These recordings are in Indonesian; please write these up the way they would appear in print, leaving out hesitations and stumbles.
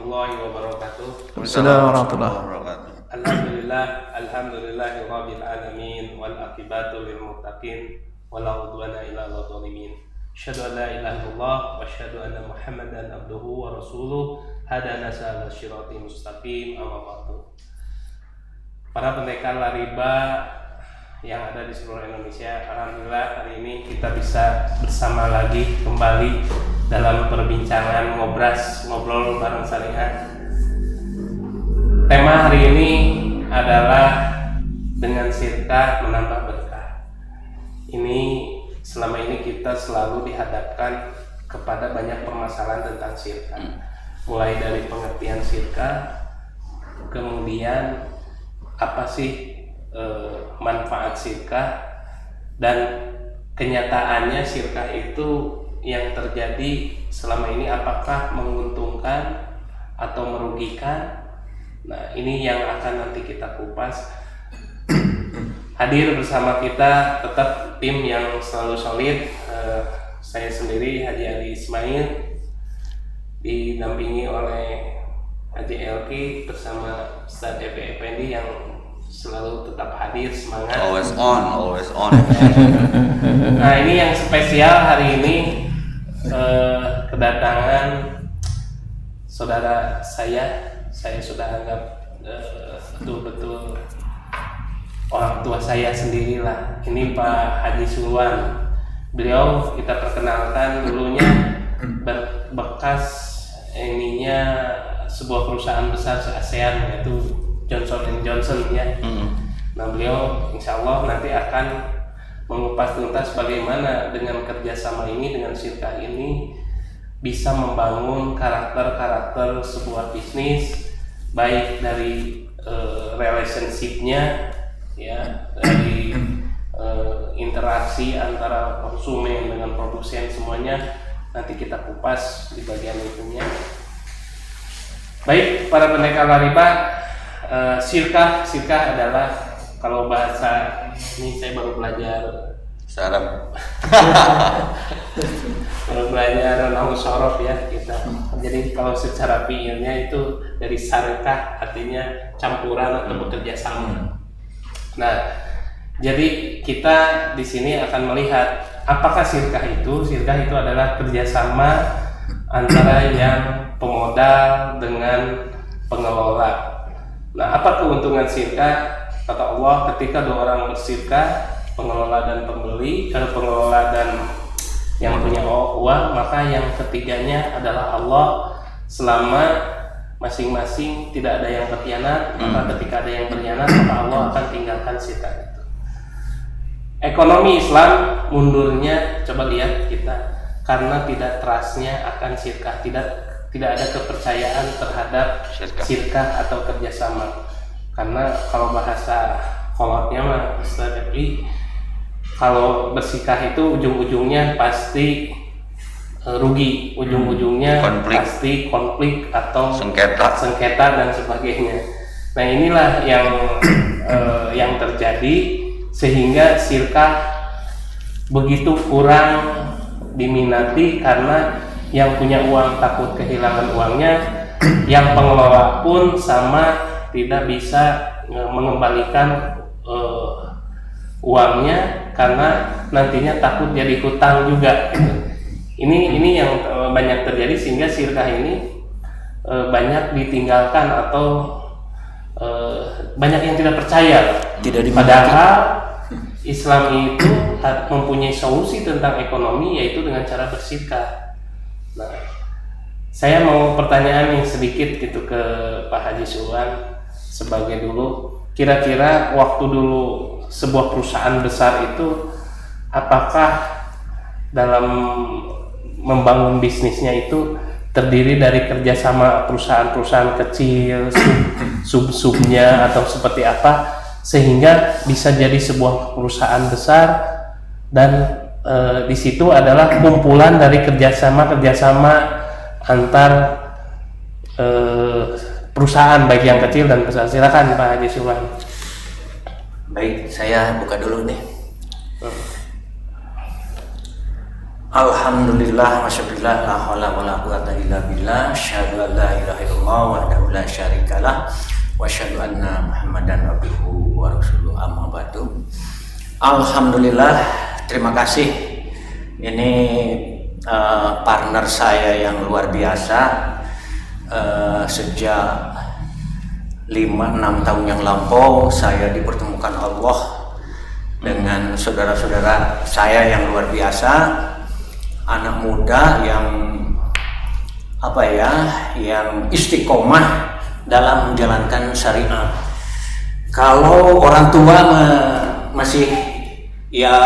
warahmatullahi wabarakatuh. Assalamualaikum warahmatullahi wabarakatuh. Alhamdulillahirabbil alamin wal aqibatu lil muttaqin wala udwana illa 'alal zalimin. Asyhadu an la ilaha illallah wa asyhadu anna Muhammadan abduhu wa rasuluh hadana ila siratal mustaqim. Amma ba'du. Para pendekar riba yang ada di seluruh Indonesia, alhamdulillah hari ini kita bisa bersama lagi kembali dalam perbincangan ngobrol bareng Salihah. Tema hari ini adalah dengan sirka menambah berkah. Ini selama ini kita selalu dihadapkan kepada banyak permasalahan tentang sirka, mulai dari pengertian sirka, kemudian apa sih manfaat sirka, dan kenyataannya sirka itu yang terjadi selama ini apakah menguntungkan atau merugikan. Nah, ini yang akan nanti kita kupas. Hadir bersama kita tetap tim yang selalu solid. Saya sendiri Haji Ali Ismail, didampingi oleh Haji Elki bersama Ustaz Efe Effendi yang selalu tetap hadir, semangat. Always on. Nah, ini yang spesial hari ini, kedatangan saudara saya sudah anggap betul-betul orang tua saya sendirilah. Ini Pak Haji Sulwan. Beliau kita perkenalkan dulunya bekas sebuah perusahaan besar se-ASEAN, yaitu Johnson & Johnson ya. Nah, beliau insya Allah nanti akan mengupas tuntas bagaimana dengan kerjasama ini, dengan sirka ini bisa membangun karakter sebuah bisnis, baik dari relationship-nya ya, dari interaksi antara konsumen dengan produsen, semuanya nanti kita kupas di bagian itunya. Baik, para pendekar riba, sirka adalah, kalau bahasa ini saya baru belajar Sarap. baru belajar nahu sorof ya kita. Jadi kalau secara fiilnya itu dari sarikah, artinya campuran atau bekerja sama. Nah, jadi kita di sini akan melihat apakah sirkah itu. Sirkah itu adalah kerjasama antara yang pemodal dengan pengelola. Nah, apa keuntungan sirka? Kata Allah, ketika dua orang bersirka, pengelola dan pembeli, pengelola dan yang punya uang, maka yang ketiganya adalah Allah. Selama masing-masing tidak ada yang berkhianat, maka ketika ada yang berkhianat, maka Allah akan tinggalkan sirka itu. Ekonomi Islam mundurnya, coba lihat kita, karena tidak trustnya akan sirka, tidak ada kepercayaan terhadap sirka atau kerjasama. Karena kalau bahasa kolotnya mah Ustaz Efi, kalau bersikah itu ujung-ujungnya pasti rugi, ujung-ujungnya pasti konflik atau sengketa dan sebagainya. Nah, inilah yang terjadi, sehingga sirka begitu kurang diminati karena yang punya uang takut kehilangan uangnya, yang pengelola pun sama tidak bisa mengembalikan uangnya karena nantinya takut jadi hutang juga. Ini yang banyak terjadi, sehingga sirkah ini banyak ditinggalkan atau banyak yang tidak percaya. Padahal Islam itu mempunyai solusi tentang ekonomi, yaitu dengan cara bersirkah. Nah, saya mau pertanyaan yang sedikit gitu ke Pak Haji Sulwan sebagai dulu. Kira-kira waktu dulu sebuah perusahaan besar itu, apakah dalam membangun bisnisnya itu terdiri dari kerjasama perusahaan-perusahaan kecil, sub-subnya atau seperti apa, sehingga bisa jadi sebuah perusahaan besar, dan di situ adalah kumpulan dari kerjasama antar perusahaan, baik yang kecil dan besar. Silakan Pak Haji Sulwan. Baik, saya buka dulu nih. Alhamdulillah, masyaallah, la haula wala quwata illa billah, syahadu an la ilaha illallah wahdahu la syarikalah wa syahadu anna Muhammadan abduhu wa rasuluh, amma ba'du. Alhamdulillah, terima kasih. Ini partner saya yang luar biasa. Sejak 5-6 tahun yang lampau saya dipertemukan Allah dengan saudara-saudara saya yang luar biasa, anak muda yang yang istiqomah dalam menjalankan syariat. Kalau orang tua masih ya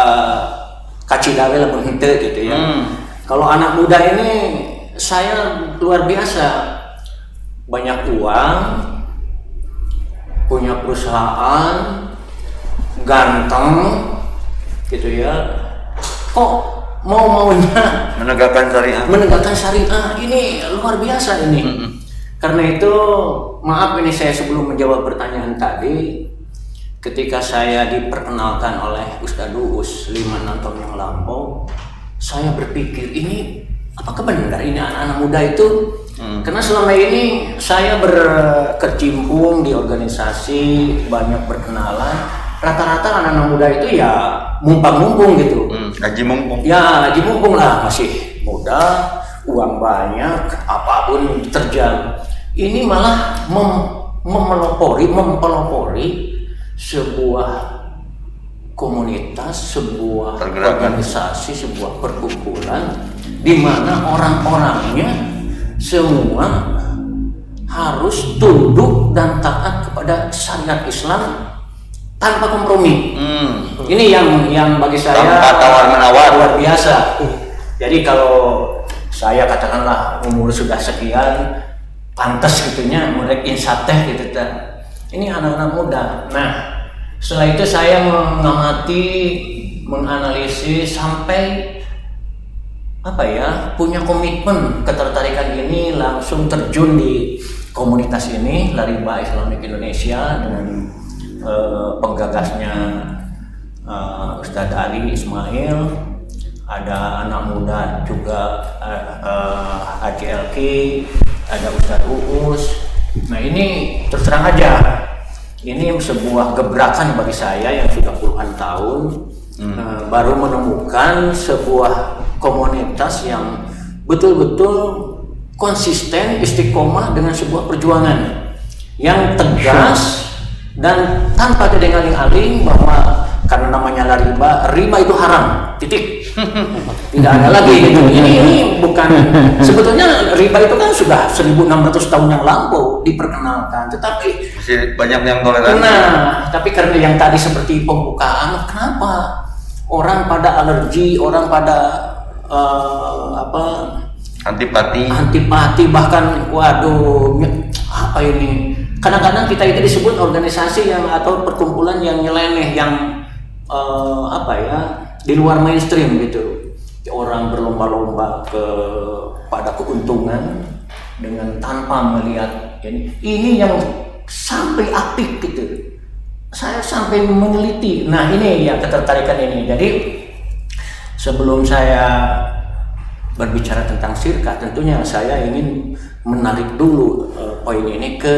kacidawe lah hente gitu ya. Kalau anak muda ini saya luar biasa, banyak uang, punya perusahaan, ganteng gitu ya, kok mau-maunya menegakkan syariah ini luar biasa ini. Karena itu maaf ini saya sebelum menjawab pertanyaan tadi, ketika saya diperkenalkan oleh Ustadz Uus 5-6 tahun yang lampau, saya berpikir ini apakah benar ini anak-anak muda itu karena selama ini saya berkecimpung di organisasi, banyak berkenalan, rata-rata anak-anak muda itu ya mumpung gitu. Haji mumpung. Ya haji mumpung lah, masih muda, uang banyak, apapun terjang. Ini malah mempelopori sebuah komunitas, sebuah organisasi, sebuah perkumpulan di mana orang-orangnya semua harus tunduk dan taat kepada syariat Islam tanpa kompromi. Ini yang bagi saya tanpa tawar-menawar luar biasa. Jadi kalau saya katakanlah umur sudah sekian, pantas gitunya mulai insateh gitu kan. Ini anak-anak muda. Nah, setelah itu saya mengamati, menganalisis sampai punya komitmen ketertarikan ini, langsung terjun di komunitas ini Lariba Islamic Indonesia dengan penggagasnya Ustadz Ali Ismail, ada anak muda juga Haji Elki, ada Ustadz Uus. Nah ini terus terang aja, ini sebuah gebrakan bagi saya yang sudah puluhan tahun baru menemukan sebuah komunitas yang betul-betul konsisten, istiqomah dengan sebuah perjuangan yang tegas dan tanpa tedeng-aling-aling bahwa karena namanya riba itu haram, titik. Tidak ada lagi gitu. Ini bukan, sebetulnya riba itu kan sudah 1600 tahun yang lampau diperkenalkan, tetapi masih banyak yang toleransi. Nah, tapi karena yang tadi seperti pembukaan, kenapa orang pada alergi, orang pada antipati, bahkan waduh apa ini, kadang-kadang kita itu disebut organisasi yang atau perkumpulan yang nyeleneh, yang di luar mainstream gitu. Orang berlomba-lomba pada keuntungan dengan tanpa melihat ini yang sampai apik gitu. Saya sampai meneliti. Nah ini ya ketertarikan ini. Jadi sebelum saya berbicara tentang syirkah, tentunya saya ingin menarik dulu poin ini ke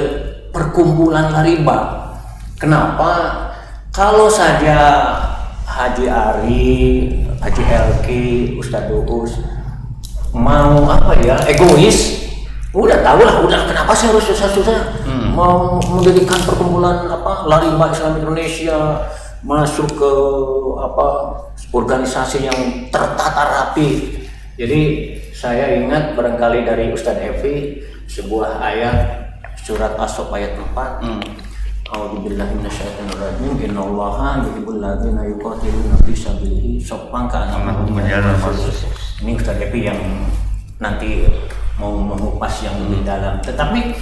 perkumpulan Lariba. Kenapa? Kalau saja Haji Ari, Haji Elki, Ustadz Uus mau egois, udah kenapa sih harus susah-susah mau mendirikan perkumpulan Lariba Islam Indonesia, masuk ke organisasi yang tertata rapi. Jadi saya ingat barangkali dari Ustadz Evi sebuah ayat surat As-Saff ayat 4. A'udzubillahi minasyaitonirrajim. Innallaha yuhibbul ladzina yuqatiluna fi sabilihi shaffan ka'annahum bunyanun marsus. Ini Ustaz Epi yang nanti mau mengupas yang lebih dalam. Tetapi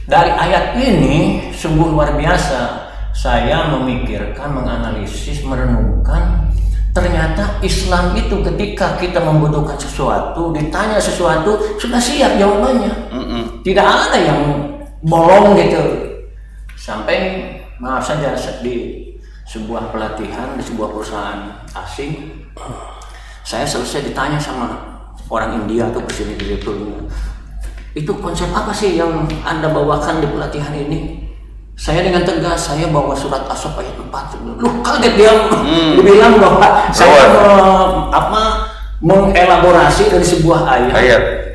dari ayat ini sungguh luar biasa. Saya memikirkan, menganalisis, merenungkan, ternyata Islam itu ketika kita membutuhkan sesuatu, ditanya sesuatu, sudah siap jawabannya. Tidak ada yang bolong gitu. Sampai maaf saja di sebuah pelatihan di sebuah perusahaan asing, Saya selesai ditanya sama orang India atau presiden direkturnya, itu konsep apa sih yang Anda bawakan di pelatihan ini? Saya dengan tegas, saya bawa surat As-Saff ayat 4. Lu kaget dia, dibilang bahwa saya mengelaborasi dari sebuah ayat.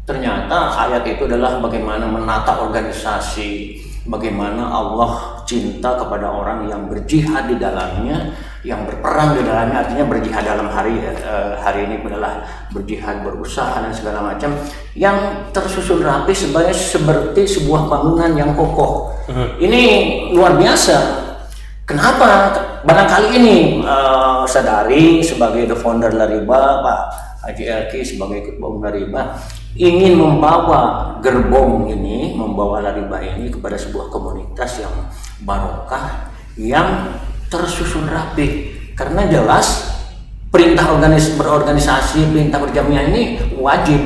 Ternyata ayat itu adalah bagaimana menata organisasi, bagaimana Allah cinta kepada orang yang berjihad di dalamnya, yang berperang di dalamnya, artinya berjihad dalam hari ini adalah berjihad, berusaha dan segala macam, yang tersusun rapi seperti sebuah bangunan yang kokoh. Ini luar biasa. Kenapa? Barangkali ini Sadari sebagai the founder Lariba, Pak Haji Elki sebagai ketua umum Lariba ingin membawa gerbong ini, membawa Lariba ini kepada sebuah komunitas yang barokah, yang tersusun rapi. Karena jelas perintah berorganisasi, perintah berjamiah ini wajib,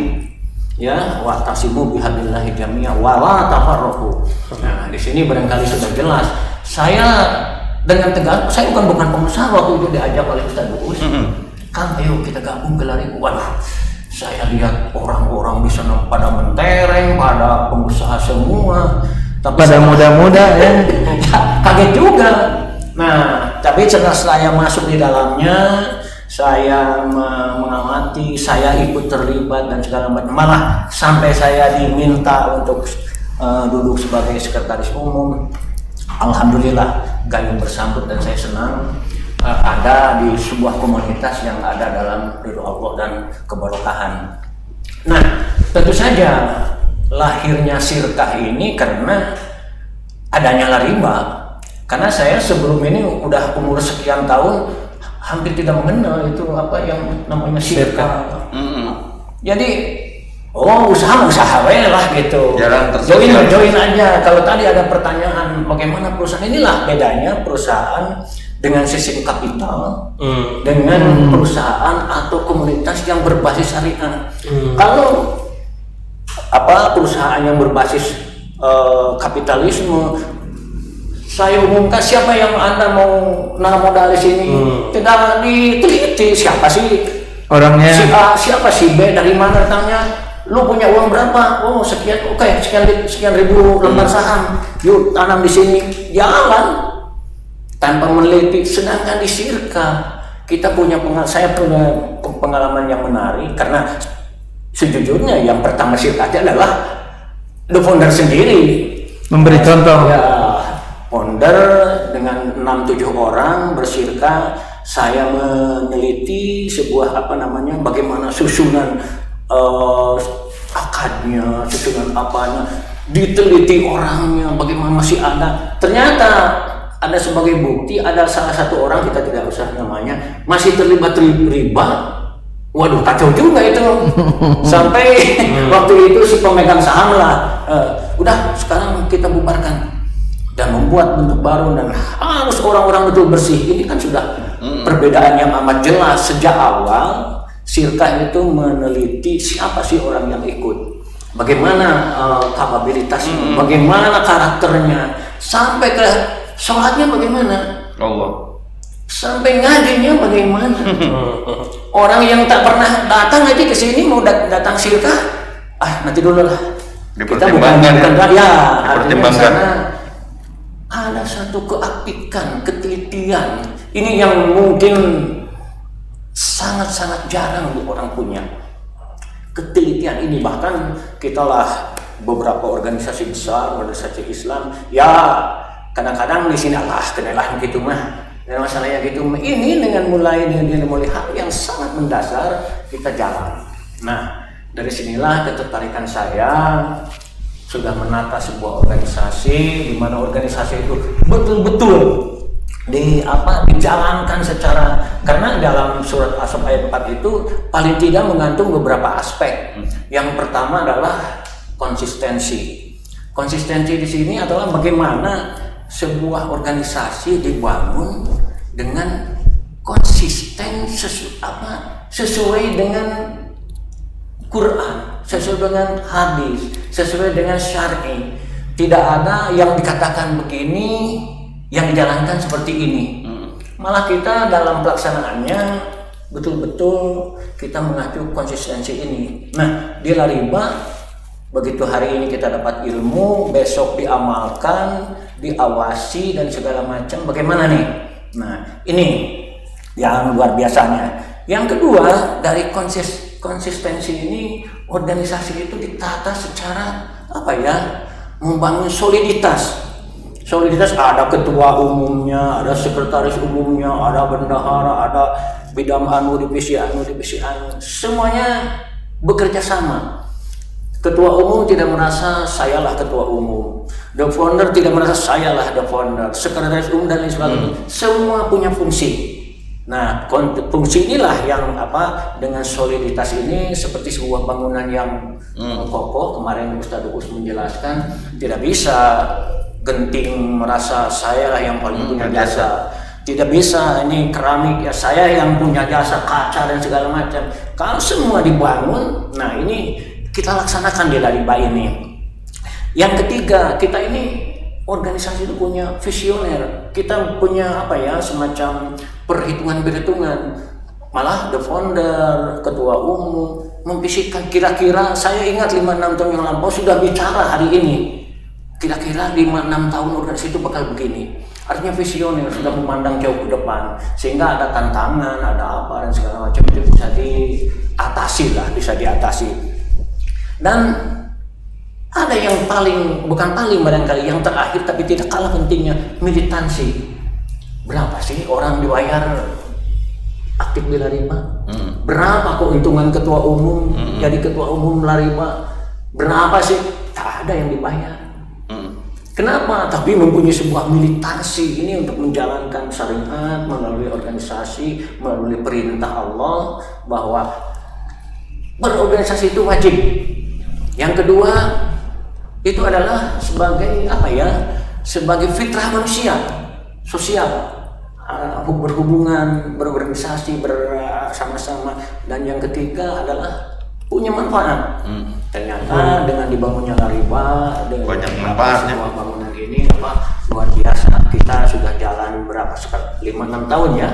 ya, wa'tasimu bihablillahi jami'an wa la tafarraqu. Nah, di sini barangkali sudah jelas. Saya dengan tegas, saya bukan pengusaha waktu itu diajak oleh Ustaz Uus. Kang, ayo kita gabung ke Lariba. Waduh, saya lihat orang-orang di sana pada mentereng, pada pengusaha semua, tapi pada muda-muda ya. Kaget juga. Nah, tapi setelah saya masuk di dalamnya, saya mengamati, saya ikut terlibat dan segala macam. Malah sampai saya diminta untuk duduk sebagai sekretaris umum. Alhamdulillah, gayung bersambut dan saya senang ada di sebuah komunitas yang ada dalam ridho Allah dan keberkahan. Nah, tentu saja lahirnya Sirkah ini karena adanya Lariba. Karena saya sebelum ini udah umur sekian tahun hampir tidak mengenal itu apa yang namanya Sirkah. Jadi usaha lah gitu. Join aja. Kalau tadi ada pertanyaan bagaimana perusahaan, inilah bedanya perusahaan dengan sistem kapital dengan perusahaan atau komunitas yang berbasis syariah. Kalau perusahaan yang berbasis kapitalisme, saya umumkan siapa yang Anda mau nanam modal di sini, tidak diteliti siapa sih orangnya, si A, siapa si B, dari mana datangnya, lu punya uang berapa, sekian, sekian ribu lembar saham, yuk tanam di sini, jalan tanpa meneliti. Sedangkan di Sirkah kita saya punya pengalaman yang menarik, karena sejujurnya yang pertama Sirkah adalah the founder sendiri memberi contoh. Ya, founder dengan 6-7 orang bersirkah, saya meneliti sebuah bagaimana susunan akadnya, susunan apanya, diteliti orangnya, bagaimana masih ada. Ternyata ada sebagai bukti, ada salah satu orang, kita tidak usah namanya, masih terlibat riba. Waduh, kacau juga itu. Sampai waktu itu si pemegang saham lah, udah sekarang kita bubarkan dan membuat bentuk baru dan harus orang-orang betul bersih. Ini kan sudah perbedaan yang amat jelas. Sejak awal Sirkah itu meneliti siapa sih orang yang ikut, bagaimana kapabilitasnya, bagaimana karakternya, sampai ke sholatnya bagaimana, sampai ngajinya bagaimana. Orang yang tak pernah datang aja ke sini mau datang Sirkah, nanti dulu lah, kita bukan dipertimbangkan. Ada satu keapikan, ketelitian. Ini yang mungkin sangat-sangat jarang orang punya. Ketelitian ini, bahkan kita lah beberapa organisasi besar, organisasi Islam, ya kadang-kadang di sini kenalah gitu mah. Dan masalahnya gitu, ini dengan mulai hal yang sangat mendasar kita jalan. Nah, dari sinilah ketertarikan saya sudah menata sebuah organisasi, di mana organisasi itu betul-betul dijalankan secara, karena dalam surat As-Saff ayat 4 itu paling tidak mengandung beberapa aspek. Yang pertama adalah konsistensi. Konsistensi di sini adalah bagaimana sebuah organisasi dibangun dengan konsisten sesuai dengan Quran, sesuai dengan hadis, sesuai dengan syar'i. Tidak ada yang dikatakan begini yang dijalankan seperti ini. Malah kita dalam pelaksanaannya betul-betul kita mengacu konsistensi ini. Nah, di Lariba begitu hari ini kita dapat ilmu, besok diamalkan, diawasi dan segala macam, bagaimana nih? Nah, ini yang luar biasanya. Yang kedua, dari konsistensi ini, organisasi itu ditata secara apa ya? Membangun soliditas. Soliditas ada ketua umumnya, ada sekretaris umumnya, ada bendahara, ada bidang divisi anu, semuanya bekerja sama. Ketua umum tidak merasa sayalah ketua umum, the founder tidak merasa sayalah the founder, sekretaris umum dan lain sebagainya. Semua punya fungsi. Nah, fungsi inilah yang dengan soliditas ini seperti sebuah bangunan yang kokoh. Kemarin Ustadz Uus menjelaskan, tidak bisa genting merasa saya lah yang paling punya jasa. Tidak bisa ini keramik ya saya yang punya jasa, kaca dan segala macam. Kalau semua dibangun, nah ini kita laksanakan di Lariba ini. Yang ketiga, kita ini organisasi itu punya visioner. Kita punya semacam perhitungan. Malah the founder, ketua umum memfisikkan kira-kira, saya ingat 5-6 tahun yang lampau sudah bicara hari ini. Kira-kira 5-6 tahun organisasi itu bakal begini. Artinya visioner, sudah memandang jauh ke depan, sehingga ada tantangan, ada apa dan segala macam itu bisa diatasi. Dan ada yang bukan paling barangkali, yang terakhir tapi tidak kalah pentingnya, militansi. Berapa sih orang dibayar aktif di Lariba? Berapa keuntungan ketua umum jadi ketua umum Lariba? Berapa sih? Tak ada yang dibayar. Kenapa? Tapi mempunyai sebuah militansi ini untuk menjalankan syariat melalui organisasi, melalui perintah Allah bahwa berorganisasi itu wajib. Yang kedua itu adalah sebagai sebagai fitrah manusia, sosial, berhubungan, berorganisasi, bersama-sama. Dan yang ketiga adalah punya manfaat. Ternyata dengan dibangunnya Lariba, dengan banyak manfaatnya. Semua bangunan ini luar biasa. Kita sudah jalan berapa sekarang? 5-6 tahun ya.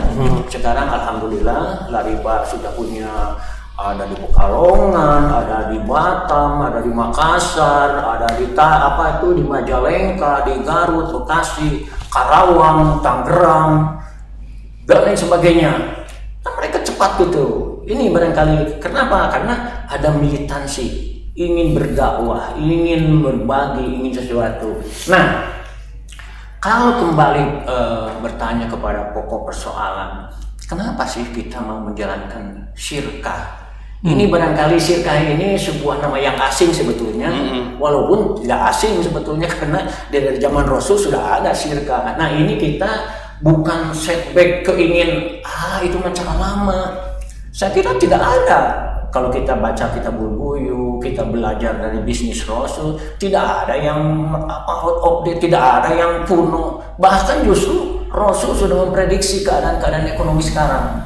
Sekarang alhamdulillah Lariba sudah punya, ada di Pekalongan, ada di Batam, ada di Makassar, ada di di Majalengka, di Garut, Bekasi, Karawang, Tangerang, dan lain sebagainya. Nah, mereka cepat gitu. Ini barangkali kenapa? Karena ada militansi, ingin berdakwah, ingin berbagi, ingin sesuatu. Nah, kalau kembali bertanya kepada pokok persoalan, kenapa sih kita mau menjalankan syirkah? Ini barangkali syirkah ini sebuah nama yang asing sebetulnya, walaupun tidak asing sebetulnya karena dari zaman Rasul sudah ada syirkah. Nah, ini kita bukan setback keingin itu cara lama. Saya kira tidak ada. Kalau kita baca kitabul buyu, kita belajar dari bisnis Rasul, tidak ada yang out of date, tidak ada yang kuno. Bahkan justru Rasul sudah memprediksi keadaan-keadaan ekonomi sekarang.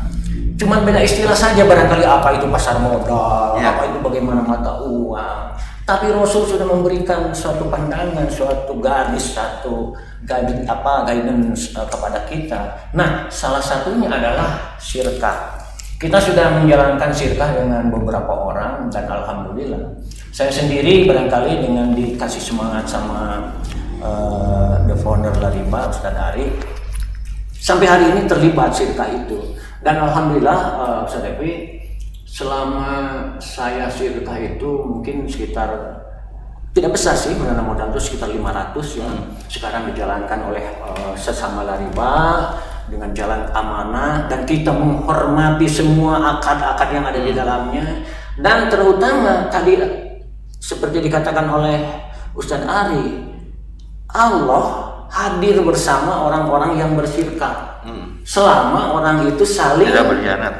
Cuman beda istilah saja barangkali, apa itu pasar modal, apa itu bagaimana mata uang. Tapi Rasul sudah memberikan suatu pandangan, suatu garis, satu guidance kepada kita. Nah, salah satunya adalah syirkah. Kita sudah menjalankan syirkah dengan beberapa orang dan alhamdulillah. Saya sendiri barangkali dengan dikasih semangat sama the founder Lariba, Ustadz Ari, sampai hari ini terlibat syirkah itu. Dan alhamdulillah Ustadz Evi, selama saya syirkah itu mungkin sekitar, tidak besar sih, menanam modal itu sekitar 500 ya. Sekarang dijalankan oleh sesama Lariba dengan jalan amanah, dan kita menghormati semua akad-akad yang ada di dalamnya. Dan terutama tadi seperti dikatakan oleh Ustadz Ari, Allah hadir bersama orang-orang yang bersyirkah selama orang itu saling tidak berkhianat,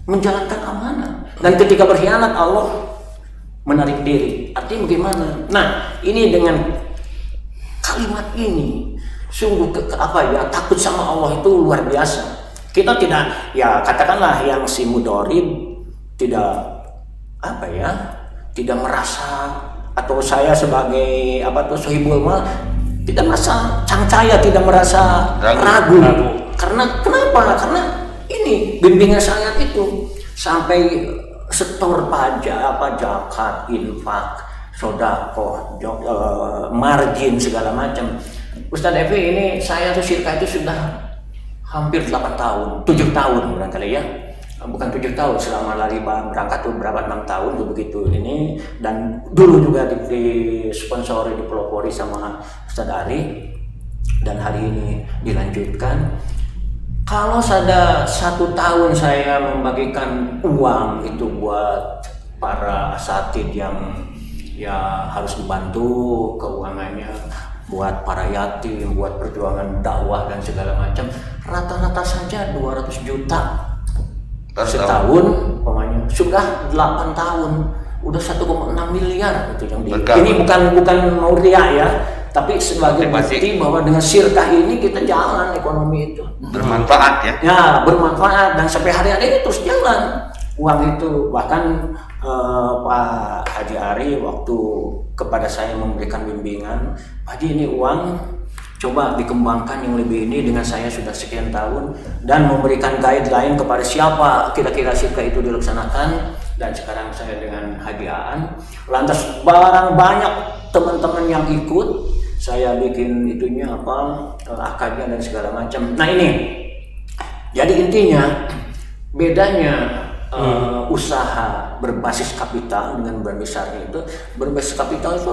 menjalankan amanah. Dan ketika berkhianat Allah menarik diri. Artinya bagaimana? Nah, ini dengan kalimat ini sungguh takut sama Allah itu luar biasa. Kita tidak, ya katakanlah yang si mudorib tidak tidak merasa, atau saya sebagai sohibul mal tidak merasa cangcaya, tidak merasa ragu. Karena kenapa? Karena ini ini bimbingan syariat itu sampai setor pajak, zakat, infak, sedekah, margin segala macam. Ustadz Evi, ini saya tuh syirkah itu sudah hampir 8 tahun, 7 tahun barangkali ya. Bukan 7 tahun, selama lari berangkat tuh berapa, 6 tahun tuh begitu ini. Dan dulu juga disponsori, dipelopori sama Ustadz Ari, dan hari ini dilanjutkan. Kalau ada 1 tahun saya membagikan uang itu buat para asatid yang ya harus dibantu keuangannya, buat para yatim, buat perjuangan dakwah dan segala macam, rata-rata saja 200 juta setahun, pokoknya sudah 8 tahun, udah 1,6 miliar itu yang ini bukan mau riak ya, tapi sebagai bukti bahwa dengan syirkah ini kita jalan ekonomi itu bermanfaat ya. Ya, bermanfaat, dan sampai hari-hari ini terus jalan uang itu. Bahkan Pak Haji Ari waktu kepada saya memberikan bimbingan, Pak Haji, ini uang coba dikembangkan yang lebih ini dengan saya sudah sekian tahun, dan memberikan guideline kepada siapa kira-kira syirkah itu dilaksanakan. Dan sekarang saya dengan Haji Aan, lantas barang banyak teman-teman yang ikut, saya bikin itunya akadnya dan segala macam. Nah ini, jadi intinya bedanya usaha berbasis kapital dengan berbesarnya itu. Berbasis kapital itu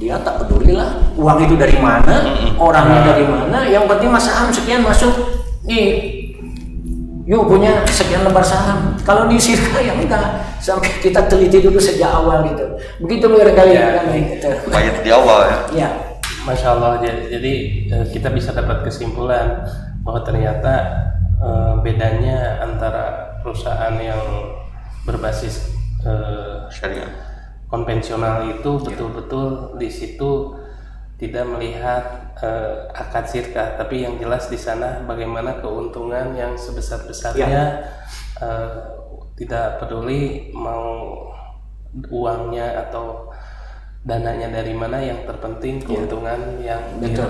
dia tak peduli lah uang itu dari mana, orangnya dari mana, yang penting mas saham sekian masuk nih, yuk punya sekian lembar saham. Kalau di syirkah ya enggak, sampai kita teliti dulu sejak awal gitu. Begitu barangkali ya, gitu. Banyak di awal ya. Ya. Masya Allah, jadi kita bisa dapat kesimpulan bahwa ternyata bedanya antara perusahaan yang berbasis Syariah konvensional itu betul-betul di situ tidak melihat akad syirkah, tapi yang jelas di sana bagaimana keuntungan yang sebesar-besarnya, tidak peduli mau uangnya atau dananya dari mana, yang terpenting keuntungan yang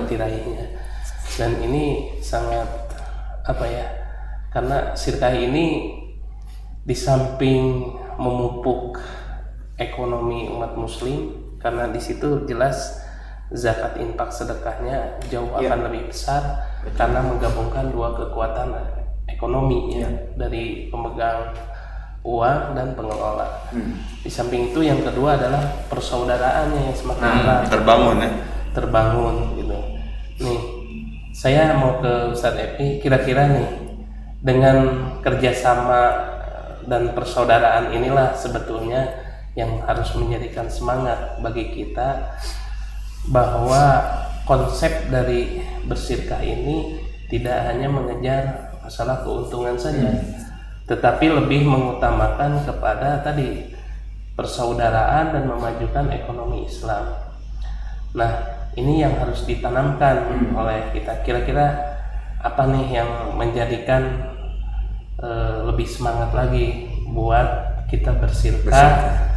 diraihnya. Dan ini sangat karena syirkah ini di samping memupuk ekonomi umat muslim, karena di situ jelas zakat, infak, sedekahnya jauh akan lebih besar karena menggabungkan dua kekuatan ekonomi dari pemegang uang dan pengelola. Di samping itu yang kedua adalah persaudaraannya yang semakin erat, terbangun gitu. Nih, saya mau ke Ustadz Evi, kira-kira nih dengan kerjasama dan persaudaraan inilah sebetulnya yang harus menjadikan semangat bagi kita bahwa konsep dari bersyirkah ini tidak hanya mengejar masalah keuntungan saja, tetapi lebih mengutamakan kepada tadi persaudaraan dan memajukan ekonomi Islam. Nah, ini yang harus ditanamkan oleh kita. Kira-kira apa nih yang menjadikan lebih semangat lagi buat kita bersyirkah?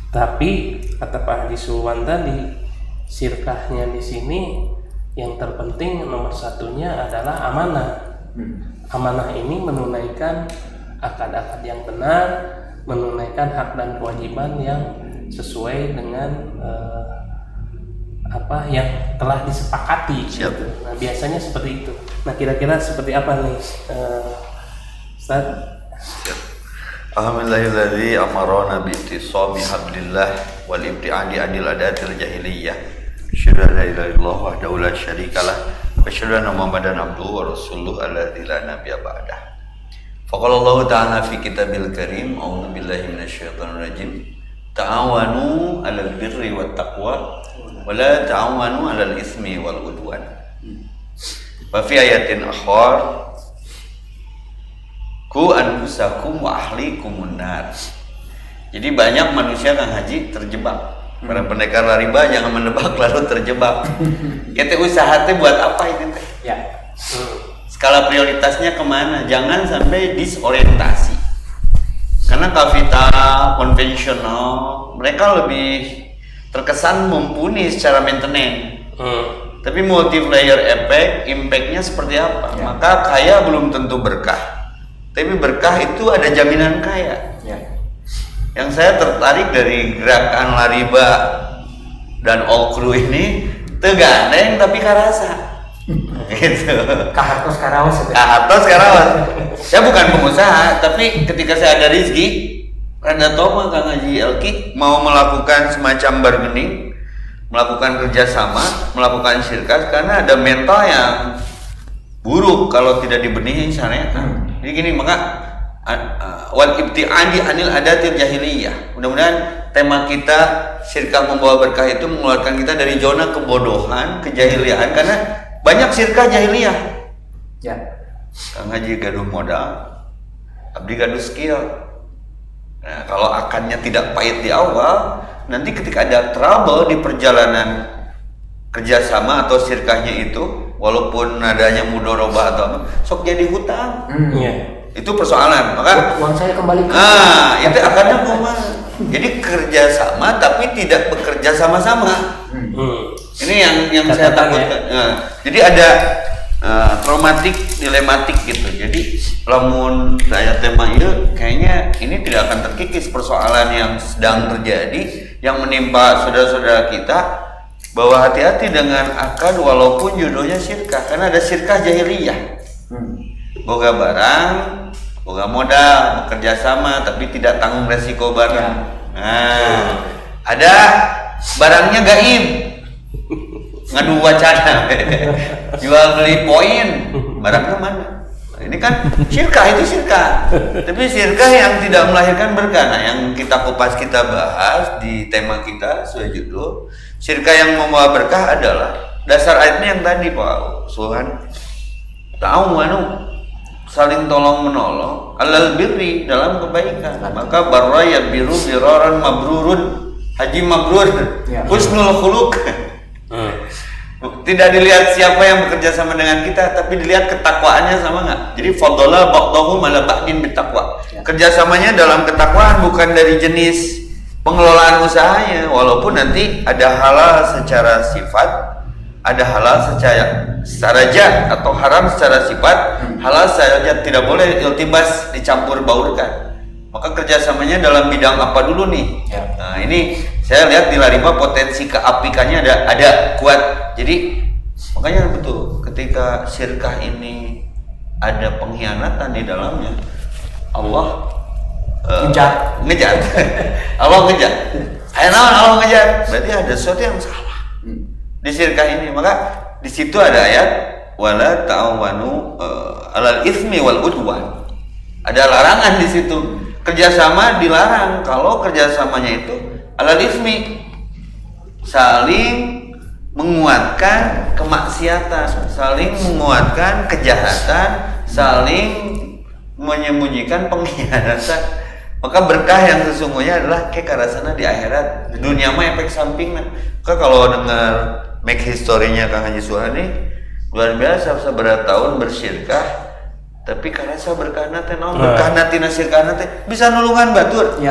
Tapi kata Pak Haji Sulwan tadi, syirkahnya di sini yang terpenting nomor satunya adalah amanah. Amanah ini menunaikan akad-akad yang benar, menunaikan hak dan kewajiban yang sesuai dengan apa yang telah disepakati. Gitu. Nah, biasanya seperti itu. Nah, kira-kira seperti apa nih, Ustaz? Alhamdulillahilladzi amarana bi ittisami hablillah wal ibtiadi anil adatil jahiliyah. Asyhadu an la ilaha illallah wahdahu la syarikalah wa asyhadu anna Muhammadan abduhu wa rasuluhu alladzi la nabiyya ba'dah. Faqala Allah ta'ala fi kitabil karim, a'udzu billahi minasyaitonir rajim. Ta'awanu 'alal birri wat taqwa wa la ta'awanu 'alal ismi wal 'udwan. Wa fi ayatin akhar ku anfusakum wa ahlikum nar. Jadi banyak manusia Kang Haji terjebak. Para pendekar riba jangan menebak lalu terjebak. Kita usaha teh buat apa ini teh? Ya. Skala prioritasnya kemana? Jangan sampai disorientasi. Karena kapital konvensional mereka lebih terkesan mumpuni secara maintenance. Tapi multiplier effect, impactnya seperti apa? Maka kaya belum tentu berkah. tapi berkah itu ada jaminan kaya. Ya. Yang saya tertarik dari gerakan Lariba dan All Crew ini tegandeng tapi karasa. Gitu. Kahartos Karawas. Kahartos Karawas. Saya bukan pengusaha, tapi ketika saya ada rezeki, Randa Toma Kang Haji Elki mau melakukan semacam bargaining, melakukan kerjasama, melakukan syirkat karena ada mental yang buruk kalau tidak dibenahi syariat. Jadi gini, maka wal ibtiadi anil adatil jahiliyah. Mudah-mudahan tema kita syirkah membawa berkah itu mengeluarkan kita dari zona kebodohan, kejahiliaan, karena banyak syirkah jahiliyah. Ya. Kang Haji gaduh modal, abdi gaduh skill. Nah, kalau akannya tidak pahit di awal, nanti ketika ada trouble di perjalanan kerjasama atau syirkahnya itu, walaupun nadanya mudorobah atau apa, sok jadi hutang. Itu persoalan. Maka uang saya kembali ke itu akarnya koma. Jadi kerjasama tapi tidak bekerja sama-sama. Ini yang saya takutkan. Jadi ada dilematik gitu. Jadi lamun saya tema itu kayaknya ini tidak akan terkikis persoalan yang sedang terjadi yang menimpa saudara-saudara kita, bahwa hati-hati dengan akad walaupun judulnya syirkah, karena ada syirkah jahiliyah. Boga barang, boga modal, bekerja sama tapi tidak tanggung resiko barang. Nah, ada barangnya gaib, ngadu wacana, jual beli poin, barangnya mana? Ini kan syirkah, itu syirkah, tapi syirkah yang tidak melahirkan berkah. Nah, yang kita kupas, kita bahas di tema kita sesuai judul, syirkah yang membawa berkah adalah dasar ayatnya yang tadi Pak Suhan, ta'awanu, saling tolong menolong, alal birri, dalam kebaikan. Maka barra ya biru biraran mabrurun, haji mabrur, husnul khuluq. Tidak dilihat siapa yang bekerja sama dengan kita, tapi dilihat ketakwaannya sama nggak. Jadi fadhala ba'dahum ala ba'din bittaqwa. Kerjasamanya dalam ketakwaan, bukan dari jenis pengelolaan usahanya. Walaupun nanti ada halal secara sifat, ada halal secara jat atau haram secara sifat. Halal secara jat tidak boleh iltibas, dicampur baurkan. Maka kerjasamanya dalam bidang apa dulu nih? Nah, ini saya lihat di Lariba potensi keapikannya ada kuat. Jadi makanya betul, ketika syirkah ini ada pengkhianatan di dalamnya, Allah ngejar. Allah ngejar. Allah ngejar. Berarti ada sesuatu yang salah di syirkah ini. Maka di situ ada ayat wala ta'awanu alal itsmi wal udwan. Ada larangan di situ. Kerjasama dilarang kalau kerjasamanya itu alal itsmi, saling menguatkan kemaksiatan, saling menguatkan kejahatan, saling menyembunyikan pengkhianatan. Maka berkah yang sesungguhnya adalah kekarasana di akhirat. Di dunia mah efek samping. Maka kalau dengar make history-nya Kang Haji Suhani, luar biasa, seberapa tahun bersyirkah, tapi karasa berkah nate naon berkah natina syirkah nate bisa nulungan batur.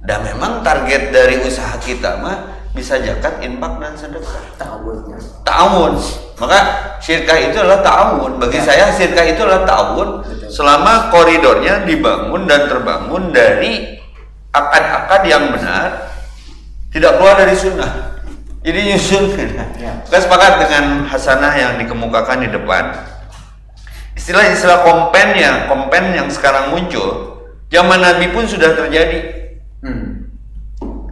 Dan memang target dari usaha kita mah bisa zakat, infak dan sedekah. Ta'awun. Maka syirkah itu adalah ta'awun. Bagi saya syirkah itu adalah ta'awun selama koridornya dibangun dan terbangun dari akad-akad yang benar, tidak keluar dari sunnah. Jadi nyusun. Kita sepakat dengan hasanah yang dikemukakan di depan. Istilah-istilah kompen yang sekarang muncul, zaman Nabi pun sudah terjadi.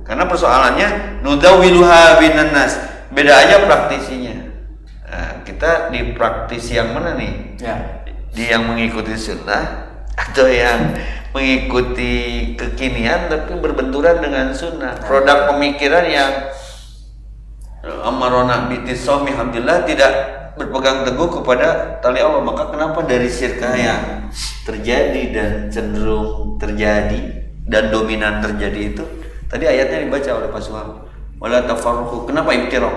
Karena persoalannya nudawiluha binan nas, beda aja praktisinya. Nah, kita di praktisi yang mana nih? Di yang mengikuti sunnah atau yang mengikuti kekinian tapi berbenturan dengan sunnah? Produk pemikiran yang amarona bitisomi alhamdulillah tidak berpegang teguh kepada tali Allah. Maka kenapa dari syirkah yang terjadi dan cenderung terjadi dan dominan terjadi itu, tadi ayatnya dibaca oleh Pak Suham, wala tafarruqu. Kenapa ibtiraq?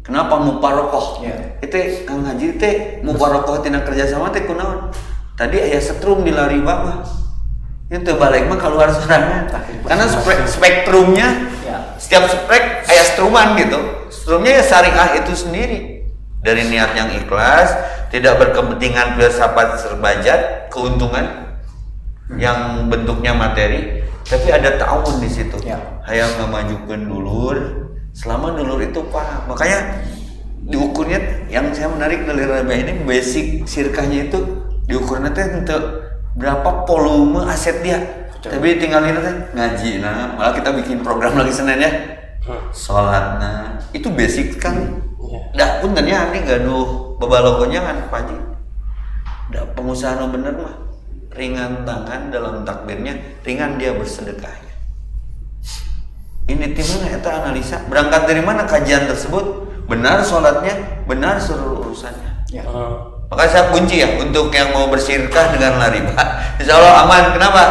Kenapa muparokoh? Itu Kang Haji teh muparokoh tina kerjasama teh kunaon? Tadi aya setrum di Lariba mah. Itu balik mah keluar sorangan. Karena spektrumnya setiap spek aya struman gitu. Strumnya ya syariah itu sendiri. Dari niat yang ikhlas, tidak berkepentingan filsafat serbajat, keuntungan yang bentuknya materi, tapi ada ta'awun di situ. Hayang ngamajukeun dulur, selama dulur itu paham. Makanya diukurnya yang saya menarik dari Rabi ini, basic sirkahnya itu diukurnya teh untuk berapa volume aset dia. Tapi tinggal ini teh ngaji, nah malah kita bikin program lagi Senin ya. Sholat, nah itu basic kan. Dah pun tanya ini gaduh babalogonya kan Pak Haji. Dah pengusaha no bener mah ringan tangan dalam takbirnya, ringan dia bersedekahnya. Ini timnya eta analisa berangkat dari mana kajian tersebut, benar sholatnya, benar seluruh urusannya. Maka saya kunci ya untuk yang mau bersirkah dengan riba. Insya Allah aman. Kenapa?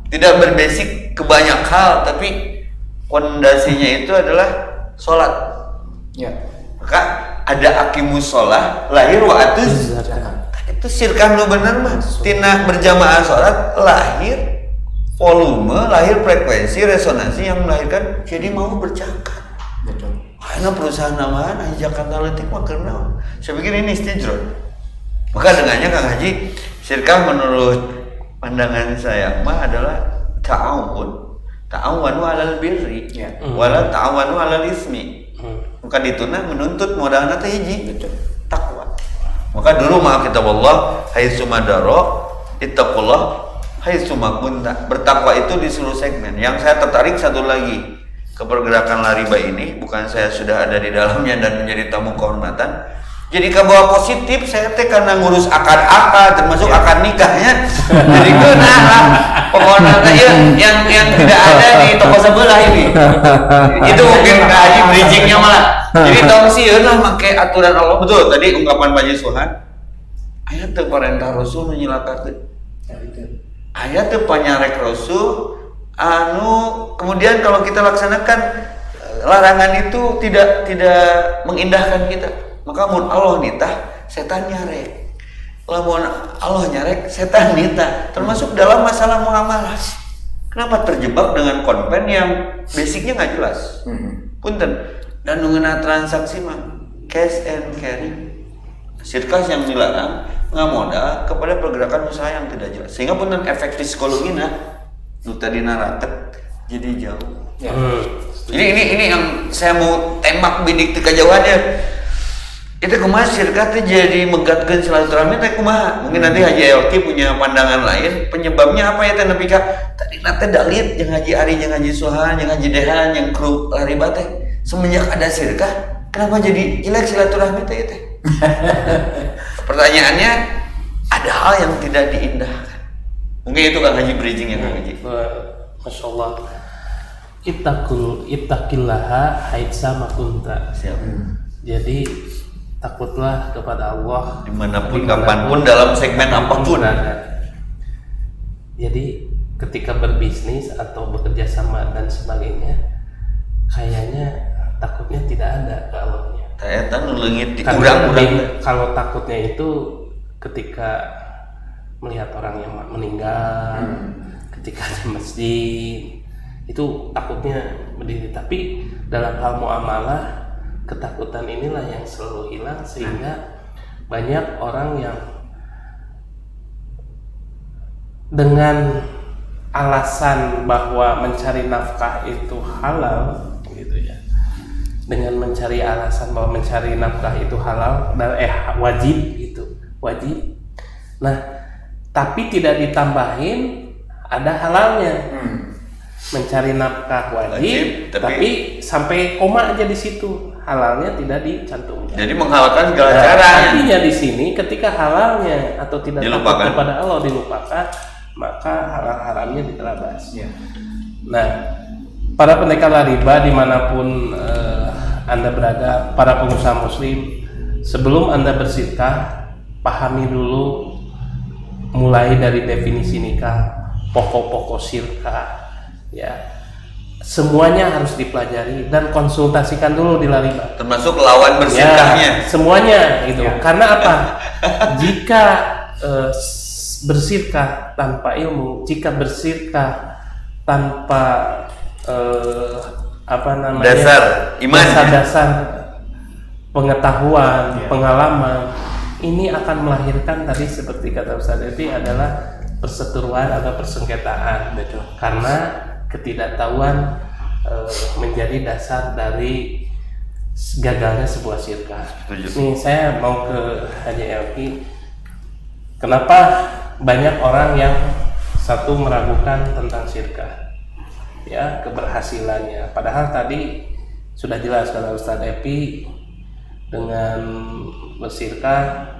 Tidak berbasic ke banyak hal, tapi fondasinya itu adalah sholat. Maka ada akimus sholat, lahir wa atuz zakat. Itu sirkah nu bener mah. Tina berjamaah sholat, lahir volume, lahir frekuensi, resonansi yang melahirkan jadi mau berzakat. Karena perusahaan namaan Jakarta Letik mah karena saya pikir ini istijrot. Maka dengannya Kang Haji, sirkah menurut pandangan saya mah adalah ta'awunu 'alal birri wala ta'awunu 'alal ismi. Maka dituna menuntut modalna teh hiji takwa. Maka dulu mah kita wallah haitsu madaro ittaqullah haitsu makunta. Bertakwa itu di seluruh segmen. Yang saya tertarik satu lagi ke pergerakan lariba ini, bukan saya sudah ada di dalamnya dan menjadi tamu kehormatan. Jadi kebawa positif saya teh karena ngurus akad-akad termasuk akad nikahnya. Jadi geunah lah pokoknya yang tidak ada di toko sebelah ini. Itu mungkin Kak Haji bridgingnya malah. Jadi tong sieun lah make aturan Allah. Betul tadi ungkapan Pak Haji Suhan. Aya teu perintah Rasul menyilakakeun. Aya teu panyarek Rasul anu kemudian kalau kita laksanakan larangan itu tidak mengindahkan kita. Maka mun Allah nitah, setan nyarek. Lamun Allah nyarek, setan nitah. Termasuk dalam masalah muamalah. Kenapa terjebak dengan konven yang basicnya nggak jelas? Punten. Dan mengenai transaksi mah cash and carry. Sirkah yang dilarang ngamodal kepada pergerakan usaha yang tidak jelas. Sehingga punten efek psikologina nu tadi naraket jadi jauh. Jadi ini yang saya mau tembak bidik teu kajauhannya. Itu kumaha sirkah teh jadi menggatkeun silaturahmi teh kumaha? Mungkin nanti Haji Elki punya pandangan lain. Penyebabnya apa ya teh nepi ka tadi nate dalit jeung Haji Ari jeung Haji Suhan jeung Haji Dehan yang kru lariba teh. Semenjak ada sirkah, kenapa jadi jelek silaturahmi teh? Pertanyaannya ada hal yang tidak diindahkan. Mungkin itu Kang Haji bridging ya Kang Haji. Masya Allah. Ittaqillaha haitsa makunta. Siap. Jadi takutlah kepada Allah dimanapun kapanpun dalam segmen apapun. Jadi ketika berbisnis atau bekerja sama dan sebagainya, kayaknya takutnya tidak ada ke Allahnya. Tayatan leungit di urang. Kalau takutnya itu ketika melihat orang yang meninggal, ketika di masjid, itu takutnya berdiri. Tapi dalam hal muamalah, ketakutan inilah yang selalu hilang sehingga banyak orang yang dengan alasan bahwa mencari nafkah itu halal gitu ya, dengan mencari alasan bahwa mencari nafkah itu halal dan wajib gitu, wajib. Nah, tapi tidak ditambahin ada halalnya. Mencari nafkah wajib tapi sampai koma aja di situ. Halalnya tidak dicantumkan. Jadi menghalalkan segala cara. Artinya di sini ketika halalnya atau tidak takut kepada Allah dilupakan, maka halal-haramnya diterabas. Nah, para pendekar riba dimanapun Anda berada, para pengusaha muslim, sebelum Anda bersirkah, pahami dulu mulai dari definisi nikah, pokok-pokok sirkah, ya. Semuanya harus dipelajari dan konsultasikan dulu di lariba. Termasuk lawan bersirkahnya. Ya, semuanya gitu. Karena apa? Jika bersirkah tanpa ilmu, jika bersirkah tanpa dasar iman, dasar pengetahuan, pengalaman, ini akan melahirkan tadi seperti kata Ustaz Epi adalah perseteruan atau persengketaan, betul. Karena ketidaktahuan menjadi dasar dari gagalnya sebuah syirkah. Nih saya mau ke Haji Elki. Kenapa banyak orang yang satu meragukan tentang syirkah, ya, keberhasilannya. Padahal tadi sudah jelas kalau Ustaz Epi dengan bersyirkah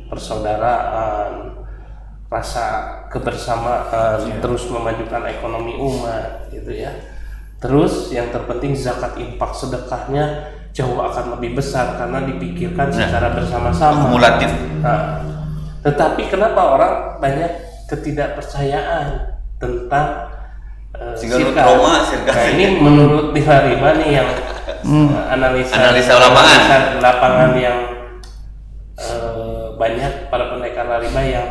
persaudaraan, rasa kebersamaan, terus memajukan ekonomi umat, gitu ya. Terus yang terpenting zakat, infak, sedekahnya jauh akan lebih besar karena dipikirkan secara bersama-sama. Akumulatif. Nah, tetapi kenapa orang banyak ketidakpercayaan tentang syirkah? Nah, ini menurut Dilarima nih yang analisa lapangan yang banyak para pendekar Larima yang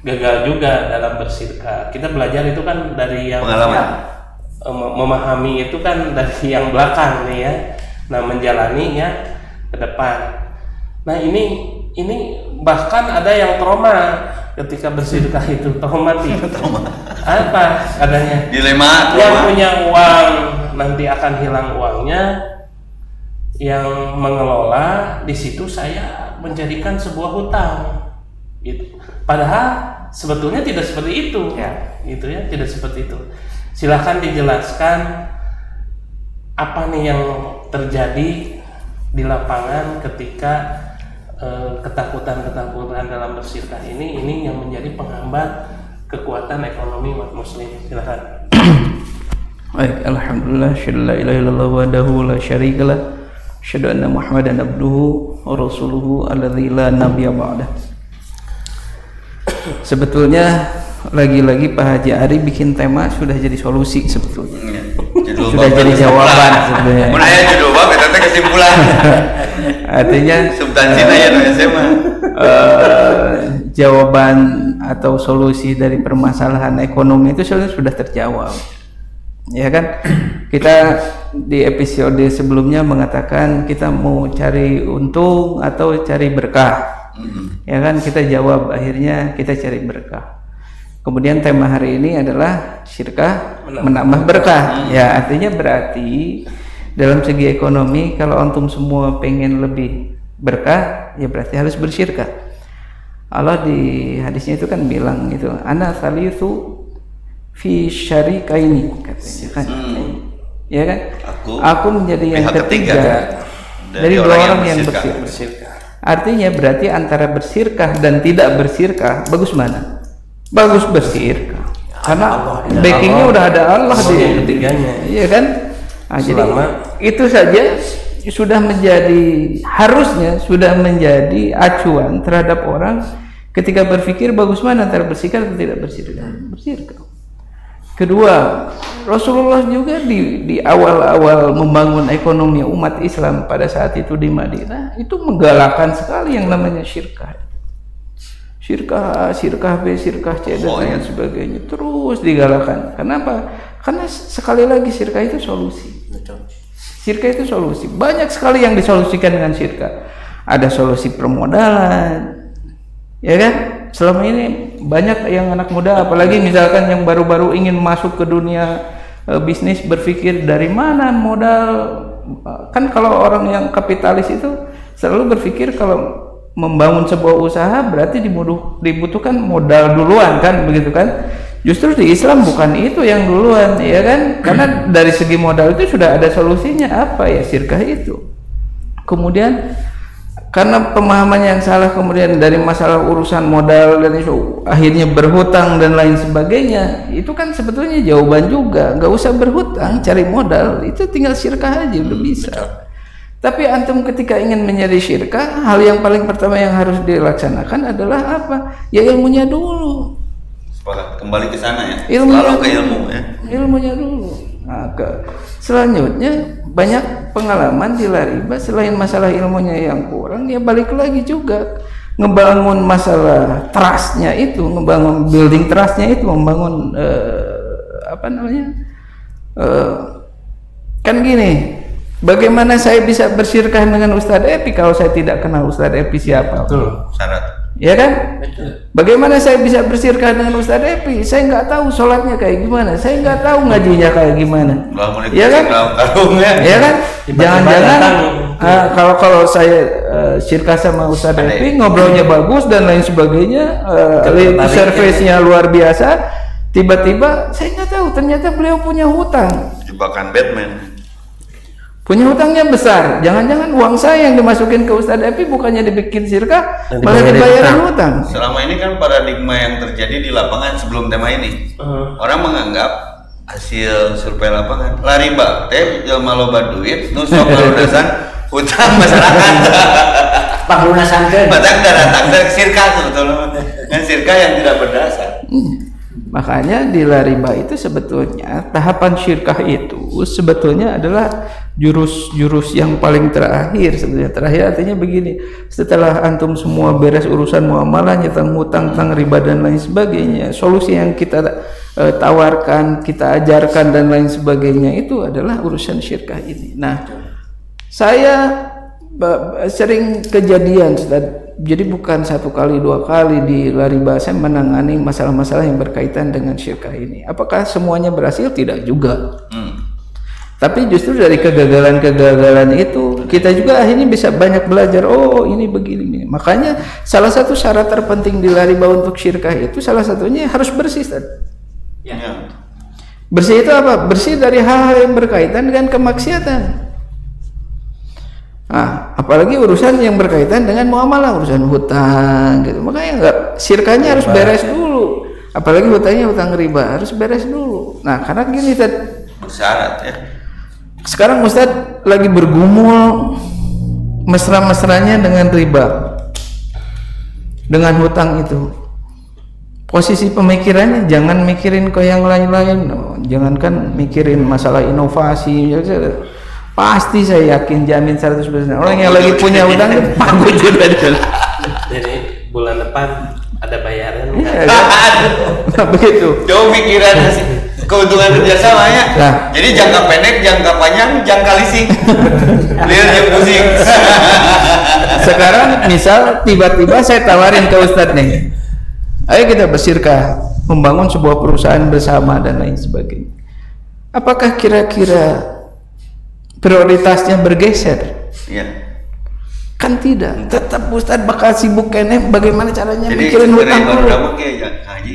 gagal juga dalam bersyirkah. Kita belajar itu kan dari yang pengalaman. Memahami itu kan dari yang belakang nih ya. Nah, menjalaninya ke depan. Nah, ini bahkan ada yang trauma ketika bersyirkah itu, traumatik. Apa adanya? Dilema. Yang punya uang nanti akan hilang uangnya. Yang mengelola di situ saya menjadikan sebuah hutang. Gitu. Padahal sebetulnya tidak seperti itu, ya. Gitu ya, tidak seperti itu. Silahkan dijelaskan apa nih yang terjadi di lapangan ketika ketakutan dalam bersyirkah ini yang menjadi penghambat kekuatan ekonomi umat muslim. Silahkan. Baik, alhamdulillah, syada la ilaha illallah wahdahu la syarikalah, syada anna Muhammadan abduhu wa rasuluhu alladzi la nabiyya ba'dah. Sebetulnya lagi-lagi Pak Haji Ari bikin tema sudah jadi solusi sebetulnya. Sudah jadi jawaban sebetulnya. Mun aya judul bab eta teh kesimpulan. Artinya substansinya ya SMA. Jawaban atau solusi dari permasalahan ekonomi itu sudah terjawab. Ya kan? Kita di episode sebelumnya mengatakan kita mau cari untung atau cari berkah. Ya kan, kita jawab akhirnya kita cari berkah. Kemudian tema hari ini adalah syirkah menambah berkah. Ya, artinya berarti dalam segi ekonomi kalau antum semua pengen lebih berkah, ya berarti harus bersyirkah. Allah di hadisnya itu kan bilang itu, ana salisu fi syarikaini, katanya kan. Ya kan? Aku menjadi yang ketiga dari dua orang yang bersyirkah. Artinya berarti antara bersyirkah dan tidak bersyirkah bagus mana? Bagus bersyirkah. Karena backingnya udah ada Allah di ketiganya, iya kan? Nah, jadi itu saja sudah menjadi, harusnya sudah menjadi acuan terhadap orang ketika berpikir bagus mana antara bersyirkah atau tidak bersyirkah. Bersyirkah. Kedua, Rasulullah juga di awal-awal membangun ekonomi umat Islam pada saat itu di Madinah itu menggalakkan sekali yang namanya syirkah. Syirkah B, syirkah C dan lain sebagainya terus digalakkan. Kenapa? Karena sekali lagi syirkah itu solusi. Syirkah itu solusi. Banyak sekali yang disolusikan dengan syirkah. Ada solusi permodalan, ya kan? Selama ini banyak yang anak muda, apalagi misalkan yang baru-baru ingin masuk ke dunia bisnis, berpikir dari mana modal. Kan kalau orang yang kapitalis itu selalu berpikir kalau membangun sebuah usaha berarti dibutuhkan modal duluan, kan begitu kan? Justru di Islam bukan itu yang duluan, ya kan? Karena dari segi modal itu sudah ada solusinya, apa ya? Syirkah itu. Kemudian karena pemahaman yang salah, kemudian dari masalah urusan modal dan itu akhirnya berhutang dan lain sebagainya, itu kan sebetulnya jawaban juga, nggak usah berhutang, cari modal, itu tinggal syirkah aja udah bisa. Tapi antum ketika ingin menjadi syirkah, hal yang paling pertama yang harus dilaksanakan adalah apa? Ya ilmunya dulu. Kembali ke sana ya. Ilmunya ke ilmu ya. Ilmunya dulu. Nah, selanjutnya banyak pengalaman di Lariba, selain masalah ilmunya yang kurang, dia balik lagi juga ngebangun masalah trustnya itu, ngebangun building trustnya itu, membangun kan gini, Bagaimana saya bisa bersyirkah dengan Ustadz Epi kalau saya tidak kenal Ustadz Epi siapa? Betul. Syarat. Ya kan? Bagaimana saya bisa bersyirkah dengan Ustadz Epi? Saya nggak tahu sholatnya kayak gimana, saya nggak tahu ngajinya kayak gimana. Ya kan? Ya kan? Jangan-jangan kalau saya syirkah sama Ustadz Epi, ngobrolnya bagus dan lain sebagainya, service-nya luar biasa, tiba-tiba saya nggak tahu ternyata beliau punya hutang. Jebakan Batman. Punya hutangnya besar, jangan-jangan uang saya yang dimasukin ke Ustadz Epi bukannya dibikin syirkah, malah dibayarin hutang. Selama ini kan paradigma yang terjadi di lapangan sebelum tema ini, orang menganggap hasil survei lapangan lari bakte jelma loba duit nu sok ngalunasan hutang masyarakat. Panglunasankeun. Padahal datang dari syirkah sebetulnya, kan syirkah yang tidak berdasar. Makanya di lariba itu sebetulnya tahapan syirkah itu sebetulnya adalah jurus yang paling terakhir. Sebetulnya terakhir artinya begini, setelah antum semua beres urusan muamalah, tentang hutang, tentang riba dan lain sebagainya, solusi yang kita tawarkan, kita ajarkan dan lain sebagainya itu adalah urusan syirkah ini. Nah, saya sering kejadian, jadi bukan satu kali dua kali di lariba saya menangani masalah-masalah yang berkaitan dengan syirkah ini. Apakah semuanya berhasil? Tidak juga. Tapi justru dari kegagalan-kegagalan itu kita juga akhirnya bisa banyak belajar. Oh, ini begini. Makanya salah satu syarat terpenting di lariba untuk syirkah itu salah satunya harus bersih. Ya. Bersih itu apa? Bersih dari hal-hal yang berkaitan dengan kemaksiatan. Nah, apalagi urusan yang berkaitan dengan muamalah, urusan hutang gitu. Makanya enggak, syirkahnya harus beres dulu. Apalagi hutangnya hutang riba, harus beres dulu. Nah, karena gini bersyarat ya. Sekarang Ustadz lagi bergumul mesra-mesranya dengan riba, dengan hutang itu. Posisi pemikirannya jangan mikirin ke yang lain-lain, jangankan mikirin masalah inovasi. Pasti saya yakin jamin 100% orang yang lagi punya hutang itu panggung juga. Jadi bulan depan ada bayaran. Iya, nah, begitu. Jauh pikiran sih keuntungan kerjasamanya. Nah, jadi jangka pendek, jangka panjang, jangka leasing. Lihat yang pusing. Sekarang misal tiba-tiba saya tawarin ke Ustadz nih, ayo kita bersyirkah membangun sebuah perusahaan bersama dan lain sebagainya. Apakah kira-kira prioritasnya bergeser? Iya. Kan tidak. Tetap Ustadz bakal sibuk kene bagaimana caranya jadi mikirin hutang dulu. Kayak Haji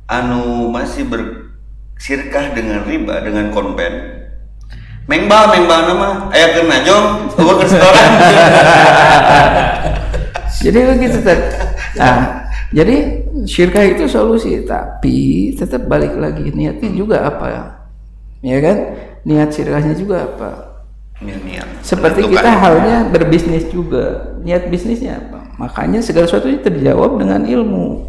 anu masih bersyirkah dengan riba dengan konven. Mengbal nama aya keur najong, eueuh keur setoran. Jadi begitu nah, jadi syirkah itu solusi, tapi tetap balik lagi niatnya juga apa ya kan? Niat syirkahnya juga apa? Niat. Seperti kita halnya berbisnis juga, niat bisnisnya apa? Makanya segala sesuatunya terjawab dengan ilmu.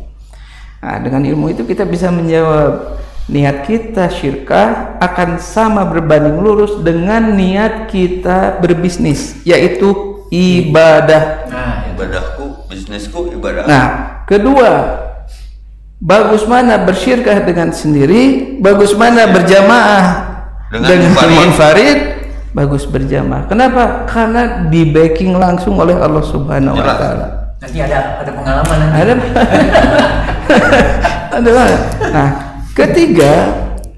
Nah, dengan ilmu itu kita bisa menjawab niat kita syirkah akan sama berbanding lurus dengan niat kita berbisnis, yaitu ibadah. Nah, Ibadahku, bisnisku, ibadah. Nah, kedua, bagus mana bersyirkah dengan sendiri, bagus mana berjamaah dengan munfarid, bagus berjamaah. Kenapa? Karena di backing langsung oleh Allah Subhanahu wa taala. nanti ada pengalaman nanti. Ada. Nah, ketiga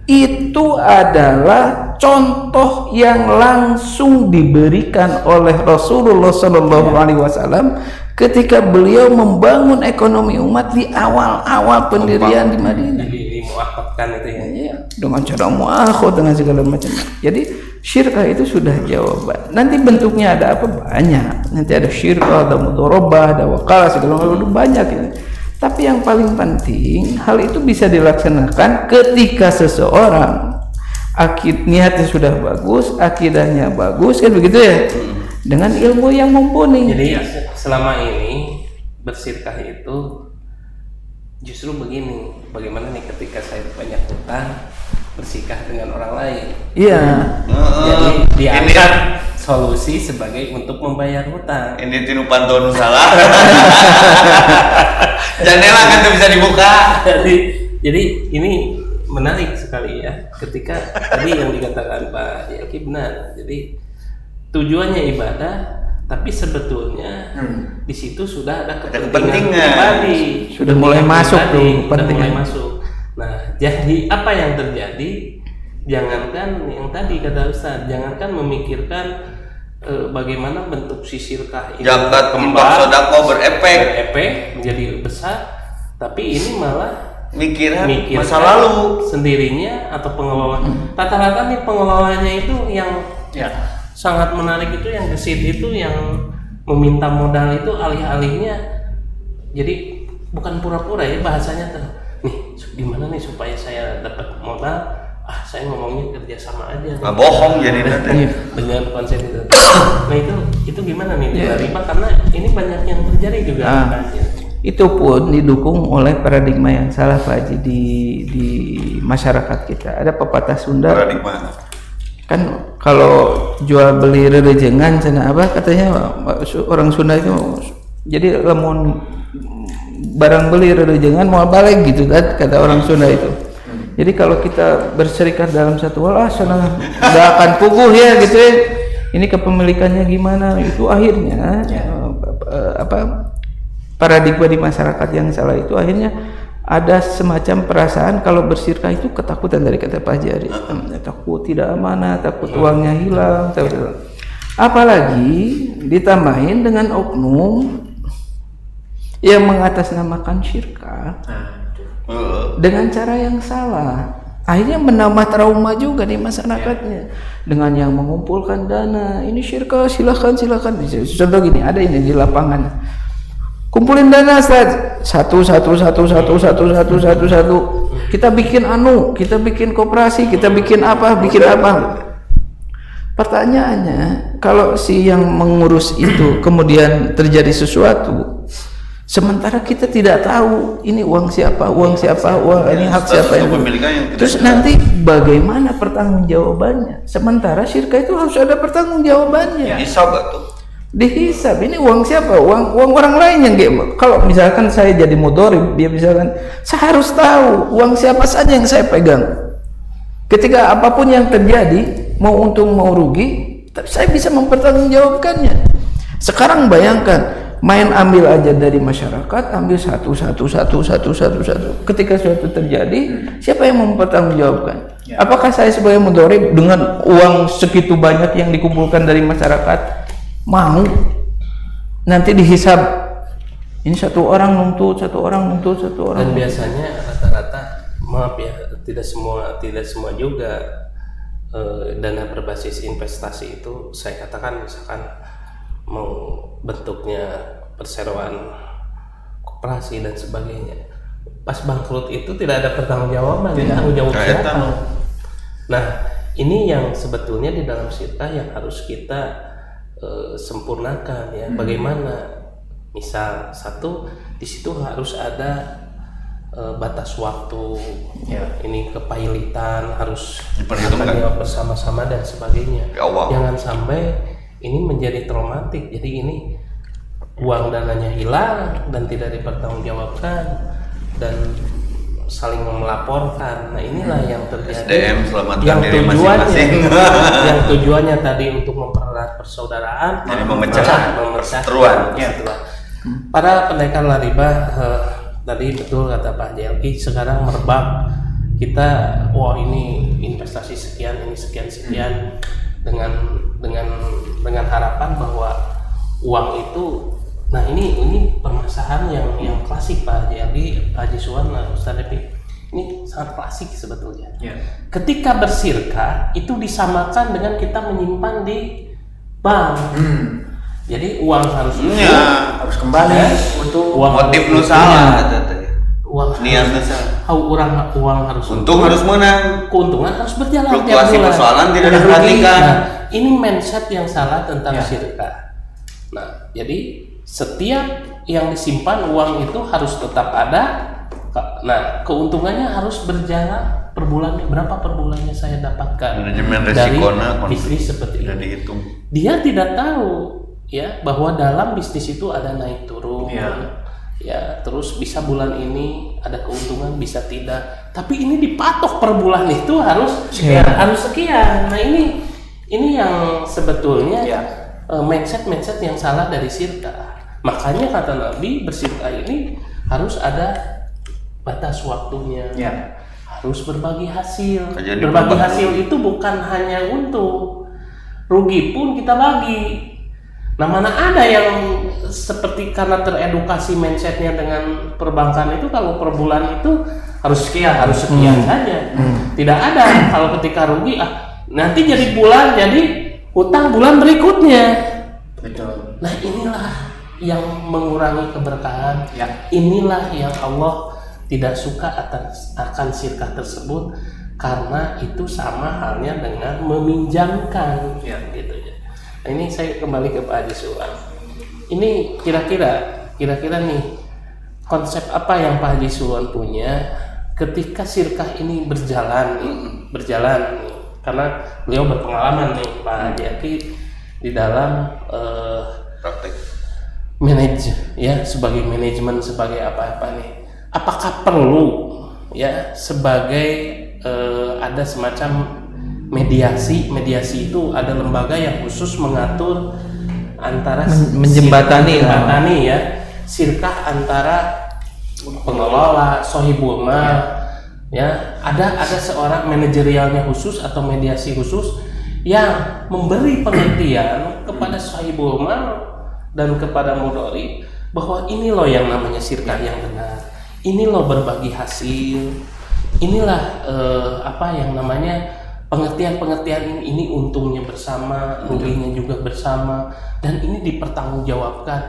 itu adalah contoh yang langsung diberikan oleh Rasulullah Shallallahu Alaihi Wasallam ketika beliau membangun ekonomi umat di awal-awal pendirian di Madinah. Jadi muakhadkan itu ya. Iya, dengan cara muakhad dengan segala macam. Jadi syirkah itu sudah jawaban. Nanti bentuknya ada apa? Banyak. Nanti ada syirkah, ada mudharabah, ada wakalah, segala macam banyak ya. Tapi yang paling penting hal itu bisa dilaksanakan ketika seseorang niatnya sudah bagus, akidahnya bagus, kan begitu ya, dengan ilmu yang mumpuni. Jadi selama ini bersyirkah itu justru begini, bagaimana nih ketika saya banyak hutang bersikah dengan orang lain. Iya. Jadi diangkat solusi sebagai untuk membayar hutang. Ini tinu pantun salah. Jendela kan tuh bisa dibuka. Jadi ini menarik sekali ya. Ketika tadi yang dikatakan Pak Yaki benar. Jadi tujuannya ibadah, tapi sebetulnya di situ sudah ada kepentingan pribadi, sudah mulai masuk tuh sudah mulai masuk. Nah, jadi apa yang terjadi? Jangankan yang tadi kata Ustaz, jangankan memikirkan bagaimana bentuk si sirkah ini zakat, infak, sedekah berefek menjadi besar, tapi ini malah mikirkan masa lalu sendirinya atau pengelola. Rata-rata nih pengelolanya itu yang sangat menarik itu, yang gesit itu, yang meminta modal itu alih-alihnya. Jadi bukan pura-pura ya bahasanya, nih gimana nih supaya saya dapat modal? Saya ngomongnya kerjasama aja. Bohong jadi nanti. Dengan konsep itu. Nah itu gimana nih riba, karena ini banyak yang terjadi juga. Itu pun didukung oleh paradigma yang salah Pak Haji di masyarakat kita. Ada pepatah Sunda. Paradigma. Kan kalau jual beli rerejengan sana apa katanya orang Sunda itu, jadi lamun barang beli rerejengan mau balik gitu kan kata orang Sunda itu. Jadi kalau kita berserikat dalam satu hal, sana nggak akan puguh ya gitu ya. Ini kepemilikannya gimana? Itu akhirnya paradigma di masyarakat yang salah itu akhirnya ada semacam perasaan kalau bersirkah itu ketakutan dari kata Pak Haji, takut tidak amanah, takut uangnya hilang, apalagi ditambahin dengan oknum yang mengatasnamakan syirkah dengan cara yang salah, akhirnya menambah trauma juga di masyarakatnya dengan yang mengumpulkan dana. Ini syirkah, silakan. Contoh gini, ada ini di lapangan, kumpulin dana satu. Kita bikin koperasi, kita bikin apa. Pertanyaannya, kalau si yang mengurus itu kemudian terjadi sesuatu, sementara kita tidak tahu ini uang siapa, ini hak siapa yang terus nanti bagaimana pertanggungjawabannya? Sementara syirkah itu harus ada pertanggungjawabannya. Hisab tuh. Dihisab, ini uang siapa? Uang orang lain yang kalau misalkan saya jadi mudharib, dia misalkan saya harus tahu uang siapa saja yang saya pegang. Ketika apapun yang terjadi, mau untung mau rugi, tapi saya bisa mempertanggungjawabkannya. Sekarang bayangkan, main ambil aja dari masyarakat, ambil satu. Ketika suatu terjadi, siapa yang mempertanggungjawabkan? Apakah saya sebagai mudharib dengan uang segitu banyak yang dikumpulkan dari masyarakat mau nanti dihisab? Ini satu orang nuntut. Dan biasanya rata-rata, maaf ya, tidak semua juga dana berbasis investasi itu saya katakan misalkan mau bentuknya perseroan, koperasi dan sebagainya, pas bangkrut itu tidak ada pertanggungjawaban, tanggung jawab siapa? Nah, ini yang sebetulnya di dalam syirkah yang harus kita sempurnakan ya. Bagaimana? Misal satu, di situ harus ada batas waktu, ini kepailitan harus diperhitungkan bersama-sama dan sebagainya. Jangan sampai ini menjadi traumatik. Jadi ini uang dananya hilang dan tidak dipertanggungjawabkan dan saling melaporkan. Nah, inilah yang terjadi. SDM selamatkan diri masing-masing. Yang tujuannya tadi untuk mempererat persaudaraan, jadi memecah perseteruan. Para pendekar riba tadi betul kata Pak Jelki, sekarang merebak kita, ini investasi sekian, ini sekian dengan harapan bahwa uang itu, nah ini permasalahan yang klasik Pak Jelki, Pak Haji Suwana, Ustaz Depi, ini sangat klasik sebetulnya. Ketika bersirkah itu disamakan dengan kita menyimpan di bank. Jadi uang harus kembali untuk motif nu salah, niat salah. Uang harus untung, harus menang, keuntungan harus berjalan. Fluktuasi persoalan tidak diperhatikan. Nah, ini mindset yang salah tentang syirkah. Nah, jadi setiap yang disimpan uang itu harus tetap ada. Nah, keuntungannya harus berjalan per bulannya, berapa per bulannya saya dapatkan dari bisnis seperti ini. Dia tidak tahu ya bahwa dalam bisnis itu ada naik turun. Ya, terus bisa bulan ini ada keuntungan, bisa tidak. Tapi ini dipatok per bulan itu harus sekian. Nah, Ini yang sebetulnya Ya. mindset yang salah dari sirkah. Makanya kata Nabi, bersirkah ini harus ada batas waktunya. Ya. Harus berbagi hasil. Jadi Berbagi berbagi. hasil itu bukan hanya untuk rugi pun kita bagi. Nah, mana ada yang seperti karena teredukasi mindsetnya dengan perbankan itu, kalau per bulan itu harus sekian saja. Tidak ada kalau ketika rugi nanti jadi hutang bulan berikutnya. Betul. Nah, inilah yang mengurangi keberkahan. Ya. Inilah yang Allah tidak suka akan sirkah tersebut, karena itu sama halnya dengan meminjamkan. Ya. Gitu ya. Nah, ini saya kembali ke Pak Haji Suwan. Ini kira-kira nih konsep apa yang Pak Haji Suwan punya ketika sirkah ini berjalan nih. Karena beliau berpengalaman nih Pak Haji Aki di dalam Praktek. sebagai manajemen, sebagai apa-apa nih. Apakah perlu ya sebagai ada semacam mediasi itu ada lembaga yang khusus mengatur antara menjembatani ya sirkah antara pengelola sohibul mal ya, ada seorang manajerialnya khusus atau mediasi khusus yang memberi pengertian kepada sohibul mal dan kepada mudhari bahwa ini loh yang namanya sirkah yang benar, ini loh berbagi hasil, inilah apa yang namanya pengertian ini untungnya bersama, ruginya juga bersama, dan ini dipertanggungjawabkan.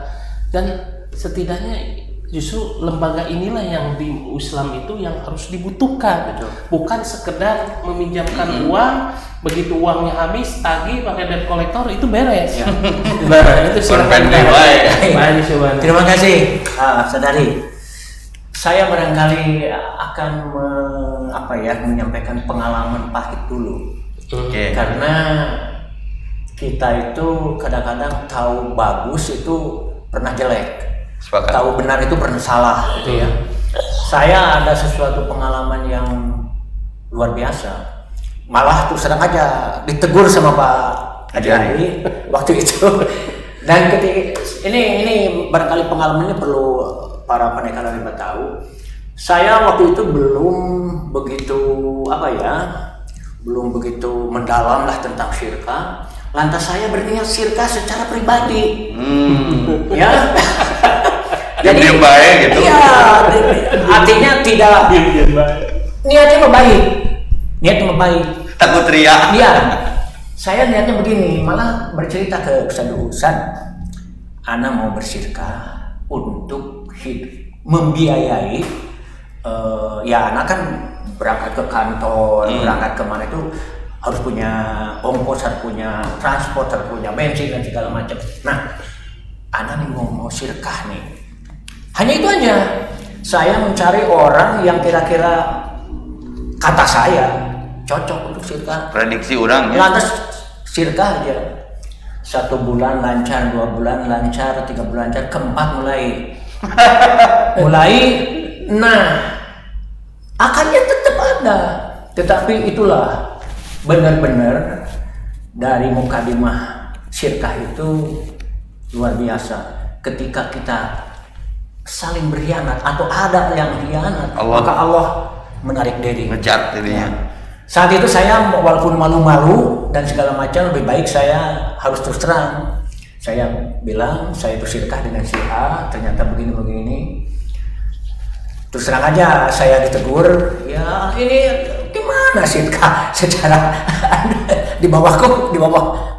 Dan setidaknya justru lembaga inilah yang di Islam itu yang harus dibutuhkan. Betul. Bukan sekedar meminjamkan uang, begitu uangnya habis tagih pakai debt collector itu beres. Ya. Nah, itu silakan. Terima kasih, Saudari. Saya barangkali akan menyampaikan pengalaman pahit dulu. Oke. Karena kita itu kadang-kadang tahu bagus itu pernah jelek, Sepakat. tahu benar itu pernah salah, gitu ya. Saya ada sesuatu pengalaman yang luar biasa. Malah terus terang aja ditegur sama Pak Haji Ali waktu itu. Dan ketika ini barangkali pengalamannya perlu para pendengar lebih tahu. Saya waktu itu belum begitu mendalam lah tentang syirkah. Lantas saya berniat syirkah secara pribadi. Ya. Jadi baik gitu. Iya, artinya tidak niatnya baik. Takut ria. Iya. Saya niatnya begini, malah bercerita ke Ustaz, ana mau bersyirkah untuk membiayai ya anak kan berangkat ke kantor, berangkat kemana itu harus punya ongkos, harus punya transport, harus punya bensin dan segala macam. Nah, anak nih mau syirkah nih. Hanya itu aja. Saya mencari orang yang kira-kira kata saya cocok untuk syirkah. Prediksi orang ya. Lantas syirkah aja. 1 bulan lancar, 2 bulan lancar, 3 bulan lancar, keempat mulai. Nah, akarnya tetap ada, tetapi itulah benar-benar dari mukadimah syirkah itu luar biasa. Ketika kita saling berkhianat atau ada yang khianat, maka Allah menarik diri, ngecat dirinya. Saat itu saya walaupun malu-malu dan segala macam, lebih baik saya harus terus terang. Saya bilang saya itu syirkah dengan si A, ternyata begini-begini. Terus terang aja saya ditegur, ya ini gimana syirkah secara di bawah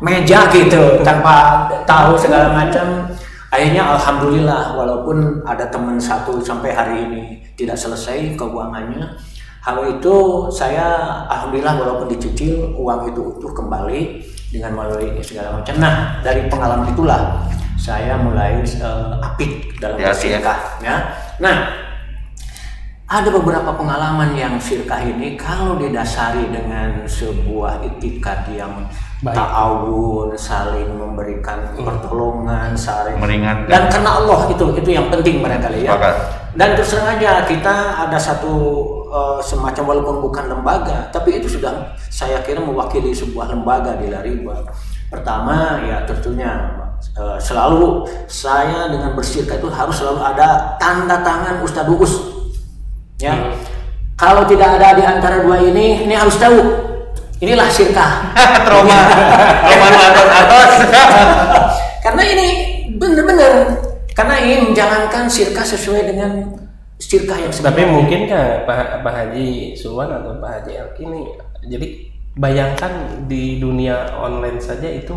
meja gitu tanpa tahu segala macam. Akhirnya alhamdulillah walaupun ada teman satu sampai hari ini tidak selesai keuangannya. Hal itu saya alhamdulillah walaupun dicicil uang itu utuh kembali dengan melalui segala macam. Nah, dari pengalaman itulah saya mulai apik dalam syirkah ya. Nah, ada beberapa pengalaman yang syirkah ini kalau didasari dengan sebuah itikat yang ta'awun, saling memberikan pertolongan, saling meringankan. Dan karena Allah itu yang penting barangkali ya. Bakat. Dan terus terang aja kita ada satu semacam walaupun bukan lembaga, tapi itu sudah saya kira mewakili sebuah lembaga di Lariba. Pertama ya tentunya selalu saya dengan bersyirka itu harus selalu ada tanda tangan Ustadz Uus. Ya, kalau tidak ada di antara dua ini harus tahu inilah syirkah. Trauma atas. Karena ini benar-benar karena ingin menjalankan syirkah sesuai dengan syirkah yang sebenarnya. Tapi mungkin kan Pak Haji Sulwan atau Pak Haji Elki ini, jadi bayangkan di dunia online saja itu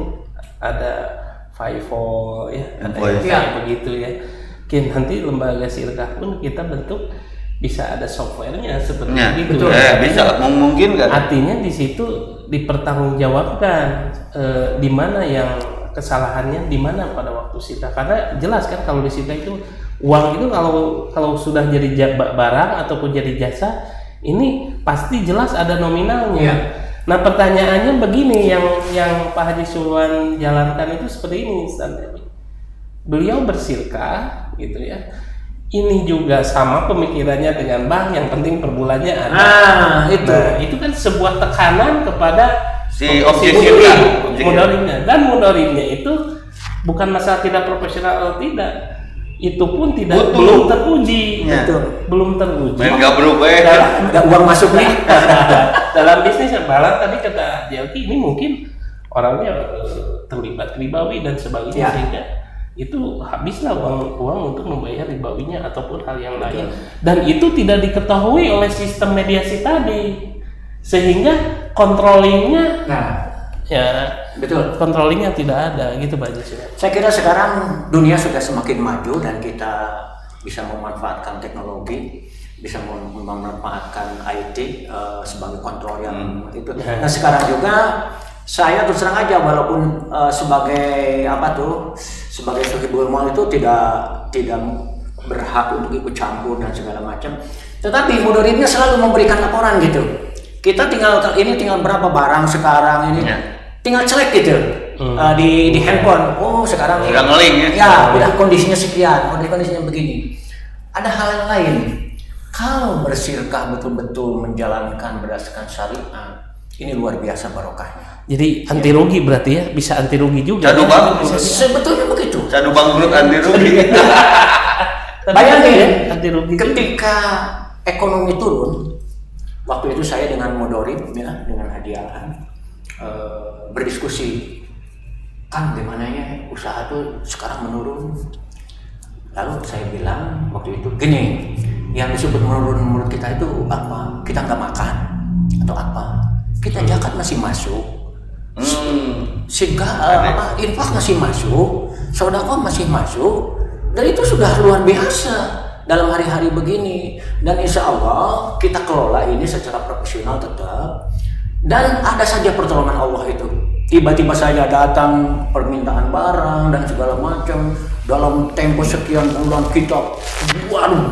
ada Fiverr ya, ada kayak begitu ya. Mungkin nanti lembaga syirkah pun kita bentuk bisa ada softwarenya seperti itu. Bisa memungkinkan. Artinya di situ dipertanggungjawabkan di mana yang kesalahannya di mana pada waktu sita, karena jelas kan kalau di sita itu uang itu kalau sudah jadi barang ataupun jadi jasa ini pasti jelas ada nominalnya. Ya. Nah pertanyaannya begini, yang Pak Haji Sulwan jalankan itu seperti ini, beliau bersyirkah gitu ya. Ini juga sama pemikirannya dengan bank, yang penting per bulannya ada. Itu kan sebuah tekanan kepada si objek syirkah, mudorimnya, dan mudorimnya itu bukan masalah tidak profesional atau tidak, itu pun belum teruji, belum teruji. Nggak berubah. Ada uang masuk nih. Dalam bisnis yang balang tadi kata Jelki, ini mungkin orangnya terlibat ribawi dan sebagainya, sehingga itu habislah uang untuk membayar ribawinya ataupun hal yang lain, dan itu tidak diketahui oleh sistem mediasi tadi, sehingga controllingnya controllingnya tidak ada gitu Pak Haji. Saya kira sekarang dunia sudah semakin maju dan kita bisa memanfaatkan teknologi, bisa memanfaatkan IT sebagai kontrol yang itu. Nah sekarang juga saya terus terang aja, walaupun sebagai sebagai sohibul mal itu tidak berhak untuk ikut campur dan segala macam, tetapi mudorimnya selalu memberikan laporan gitu. Kita tinggal berapa barang sekarang ini, tinggal celek gitu di handphone. Oh sekarang udah ngeling udah kondisinya sekian, kondisinya begini. Ada hal yang lain. Kalau bersyirkah betul-betul menjalankan berdasarkan syariat, ini luar biasa barokahnya. Jadi anti rugi berarti ya, bisa anti rugi juga. Cadu bangkrut. Sebetulnya begitu. Cadu bangkrut anti rugi. Bayangin anti rugi ketika ekonomi turun, waktu itu saya dengan Modorim ya, dengan Hadiahan berdiskusi, kan gimana ya usaha tuh sekarang menurun. Lalu saya bilang waktu itu gini, yang disebut menurun menurut kita itu apa? Kita nggak makan atau apa? Kita zakat masih masuk, sehingga infak masih masuk, sedekah masih masuk, dan itu sudah luar biasa dalam hari-hari begini. Dan insya Allah kita kelola ini secara profesional tetap, dan ada saja pertolongan Allah itu. Tiba-tiba saja datang permintaan barang dan segala macam, dalam tempo sekian bulan kita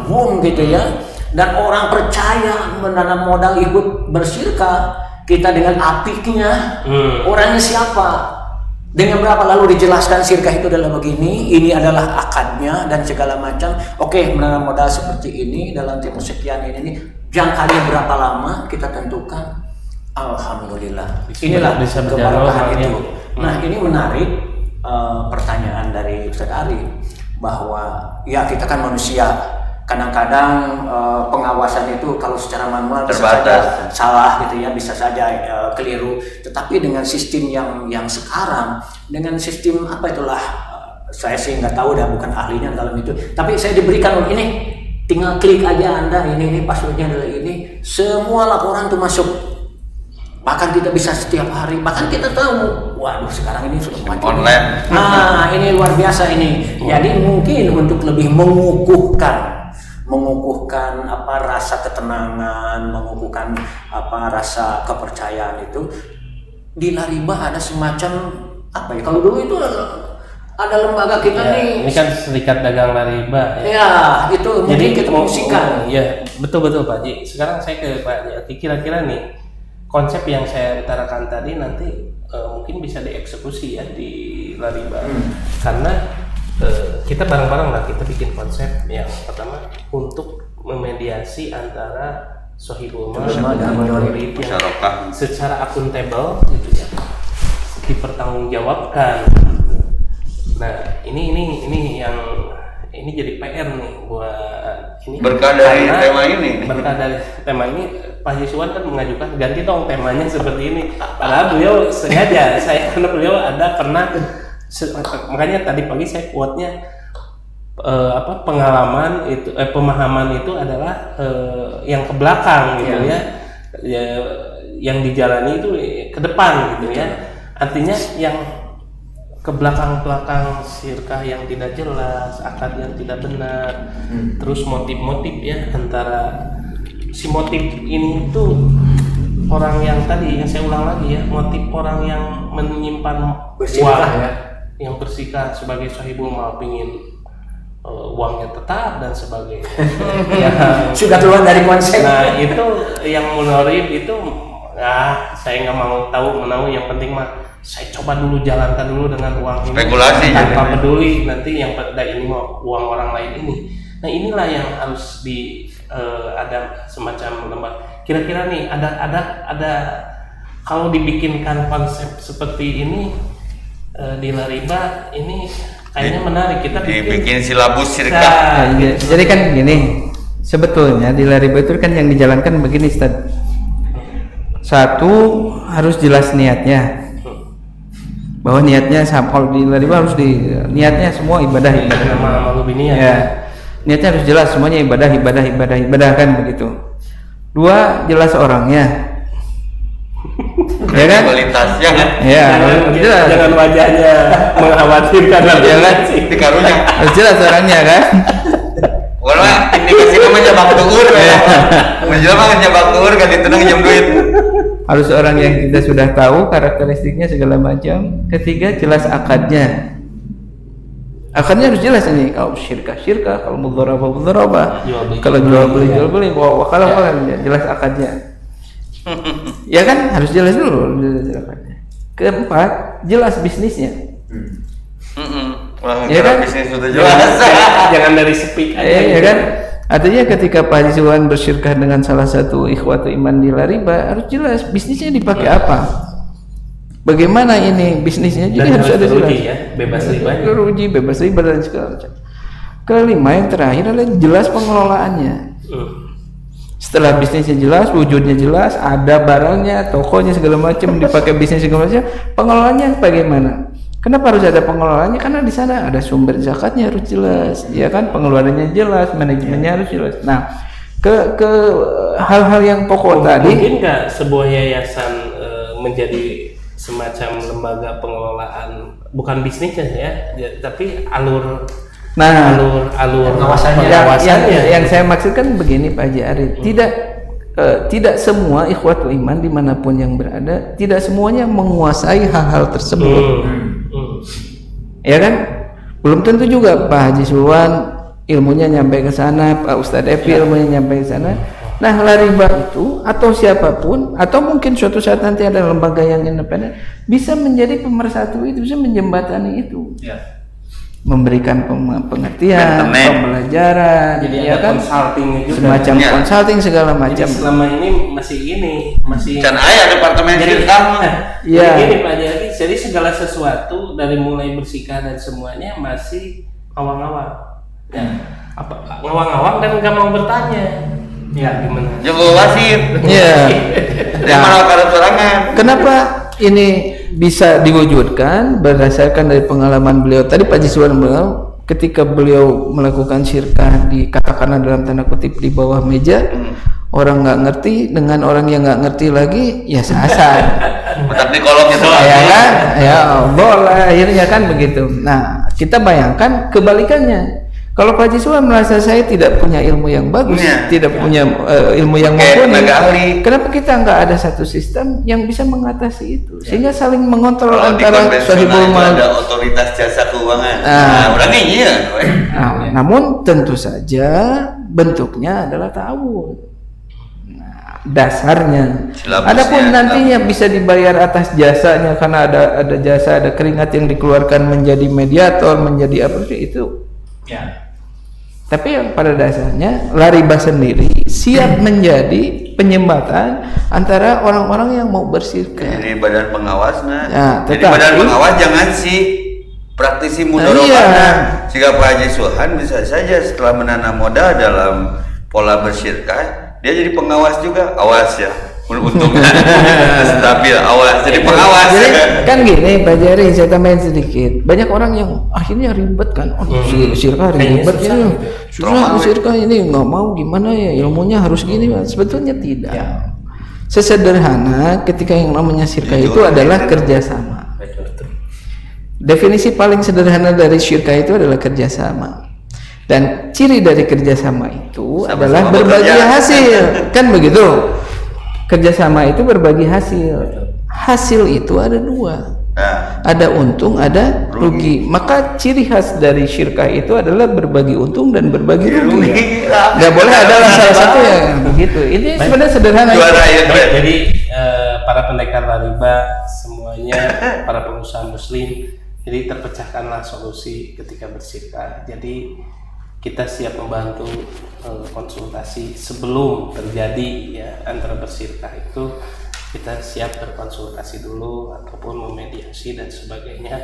boom gitu ya, dan orang percaya menanam modal ikut bersyirkah. Kita dengan apiknya, orangnya siapa, dengan berapa, lalu dijelaskan syirkah itu adalah begini, ini adalah akadnya dan segala macam. Oke, menanam modal seperti ini dalam tempo sekian ini, jangkanya berapa lama kita tentukan. Alhamdulillah, inilah keberkahan itu. Nah ini menarik pertanyaan dari Ustadz Ari, bahwa ya kita kan manusia, kadang-kadang pengawasan itu kalau secara manual bisa saja salah gitu ya, bisa saja keliru. Tetapi dengan sistem yang sekarang, dengan sistem apa itulah, saya sih nggak tahu dah, bukan ahlinya dalam itu. Tapi saya diberikan ini, tinggal klik aja Anda, ini passwordnya adalah ini, semua laporan tuh masuk. Bahkan kita bisa setiap hari, bahkan kita tahu, waduh sekarang ini sudah maju online. Nah ini luar biasa ini. Jadi mungkin untuk lebih mengukuhkan apa rasa ketenangan, mengukuhkan apa rasa kepercayaan itu, di Lariba ada semacam apa ya, kalau dulu itu ada lembaga kita nih. Ini kan Serikat Dagang Lariba. Ya itu mungkin kita fungsikan. Ya betul Pak Haji. Sekarang saya ke Pak Haji, kira-kira nih konsep yang saya utarakan tadi nanti mungkin bisa dieksekusi ya di Lariba, karena kita bareng-bareng lah, kita bikin konsep yang pertama untuk memediasi antara sohibul Mal dan yang Musyarakah. secara akuntabel gitu ya, dipertanggungjawabkan. Nah ini yang ini jadi PR nih buat ini Berkah dari karena tema ini. berkah dari tema ini Pak Yuswan kan mengajukan ganti dong temanya seperti ini, padahal beliau sengaja karena beliau ada pernah makanya tadi pagi saya quote-nya pengalaman itu pemahaman itu adalah yang ke belakang gitu ya, yang dijalani itu ke depan gitu ya, artinya yang ke belakang sirkah yang tidak jelas, akad yang tidak benar, terus motif-motif ya, antara si motif ini tuh orang yang tadi yang saya ulang lagi ya, motif orang yang menyimpan uang ya, yang bersikap sebagai sahibul mal, pingin uangnya tetap dan sebagainya. Ya, sudah keluar dari konsep. nah itu yang menorib itu, saya nggak mau tahu menau, yang penting mah saya coba dulu jalankan dulu dengan uang ini Spekulasi tanpa jadi. peduli nanti yang pada ini mau uang orang lain ini. Nah inilah yang harus ada semacam lembaga. Kira-kira nih ada kalau dibikinkan konsep seperti ini di Lariba ini kayaknya menarik, kita Dibikin silabus Nah, sirkah. Jadi kan gini, sebetulnya di Lariba itu kan yang dijalankan begini, Ustaz. Satu, harus jelas niatnya, bahwa niatnya kalau di Lariba harus niatnya semua ibadah nama Malubinian ya, niatnya harus jelas semuanya ibadah kan begitu. Dua, jelas orangnya. Ya kan? Kualitasnya kan. Ya, jelas. jangan wajahnya mengkhawatirkan Ya kan? Di karunya. Harus jelas orangnya kan? Wala indikasi nama jabak tuur ya. Menjelma ngejabak tuur kan ditenang jam duit. Harus orang yang kita sudah tahu karakteristiknya segala macam. Ketiga, jelas akadnya. Akadnya harus jelas ini. Kalau syirkah, kalau mudharabah, kalau jual beli, kalau jelas akadnya. Ya kan, harus jelas dulu akadnya. Keempat, jelas bisnisnya. Wah, Ya kan? bisnis sudah jelas. jangan dari speak aja Ya kan? Artinya ketika Pak Haji Suwan bersyirkah dengan salah satu ikhwatu iman di Lariba, harus jelas bisnisnya dipakai apa, bagaimana ini bisnisnya, jadi dan harus ada jelas ya, bebas riba. teruji, bebas riba dan segala macam. Kelima, yang terakhir adalah jelas pengelolaannya. Setelah bisnisnya jelas, wujudnya jelas, ada barangnya, tokonya segala macam, dipakai bisnis segala macam, pengelolaannya bagaimana? Kenapa harus ada pengelolaannya? Karena di sana ada sumber zakatnya harus jelas, ya kan? Pengeluarannya jelas, manajemennya harus jelas. Nah, ke hal-hal yang pokok tadi. Mungkin nggak sebuah yayasan menjadi semacam lembaga pengelolaan, bukan bisnisnya ya, tapi alur pengawasannya. Yang saya maksudkan begini Pak Haji Arif, tidak semua ikhwatul iman dimanapun yang berada, tidak semuanya menguasai hal-hal tersebut. Ya kan? Belum tentu juga Pak Haji Suwan ilmunya nyampe ke sana, Pak Ustadz Epi ilmunya nyampe ke sana. Nah, Lariba itu atau siapapun, atau mungkin suatu saat nanti ada lembaga yang independen, bisa menjadi pemersatu itu, bisa menjembatani itu. Memberikan pengertian, pembelajaran, jadi ya ada kan? consultingnya juga, semacam consulting segala jadi macam. selama ini masih Dan ayah departemen jadi sirkah. Iya. Jadi Pak jadi segala sesuatu dari mulai bersihkan dan semuanya masih ngawang-ngawang. Ya, apa ngawang-ngawang dan nggak mau bertanya. Ya gimana? Jago wasit. Iya. Yang mana kalau serangan. Kenapa ini bisa diwujudkan berdasarkan dari pengalaman beliau tadi Pak Jiswan beliau ketika beliau melakukan syirkah dikatakanlah dalam tanda kutip di bawah meja, orang nggak ngerti dengan orang yang nggak ngerti lagi ya sasar. Tetap di kolom itu Ya kan, ya boleh akhirnya kan begitu. Nah, kita bayangkan kebalikannya. Kalau Pak Jiswan merasa saya tidak punya ilmu yang bagus, tidak punya ilmu yang mumpuni, kenapa kita nggak ada satu sistem yang bisa mengatasi itu, sehingga saling mengontrol antara sahibul mal. Ada otoritas jasa keuangan. Nah, berarti iya. Namun tentu saja bentuknya adalah ta'awun. Nah, dasarnya. Adapun nantinya bisa dibayar atas jasanya karena ada jasa, ada keringat yang dikeluarkan menjadi mediator, menjadi apa itu. Ya. Tapi yang pada dasarnya Lariba sendiri siap menjadi penyembatan antara orang-orang yang mau bersirka. Jadi badan pengawasnya. Ya, jadi badan pengawas jangan sih praktisi mudorobana. Jika Pak Haji Suhan bisa saja setelah menanam modal dalam pola bersirka, dia jadi pengawas juga. Awas ya, untungnya stabil, awas jadi pengawas. Jadi kan gini Pak Jari, saya tambahin sedikit. Banyak orang yang akhirnya ribet kan, sirka ribet ini, susah sirka ini nggak mau gimana ya, ilmunya harus gini. Sebetulnya tidak. Ya. Sesederhana ketika yang namanya sirka itu adalah kerjasama. Definisi paling sederhana dari syirka itu adalah kerjasama. Dan ciri dari kerjasama itu adalah berbagi hasil, kan begitu? Kerjasama itu berbagi hasil. Hasil itu ada dua, ada untung, ada rugi. Maka ciri khas dari syirkah itu adalah berbagi untung dan berbagi rugi. Nggak boleh ada salah satu yang begitu. Ini sebenarnya sederhana. Jadi para pendekar riba semuanya, para pengusaha muslim, jadi terpecahkanlah solusi ketika bersirkah. Jadi kita siap membantu konsultasi sebelum terjadi ya antara bersirkah itu, kita siap berkonsultasi dulu ataupun memediasi dan sebagainya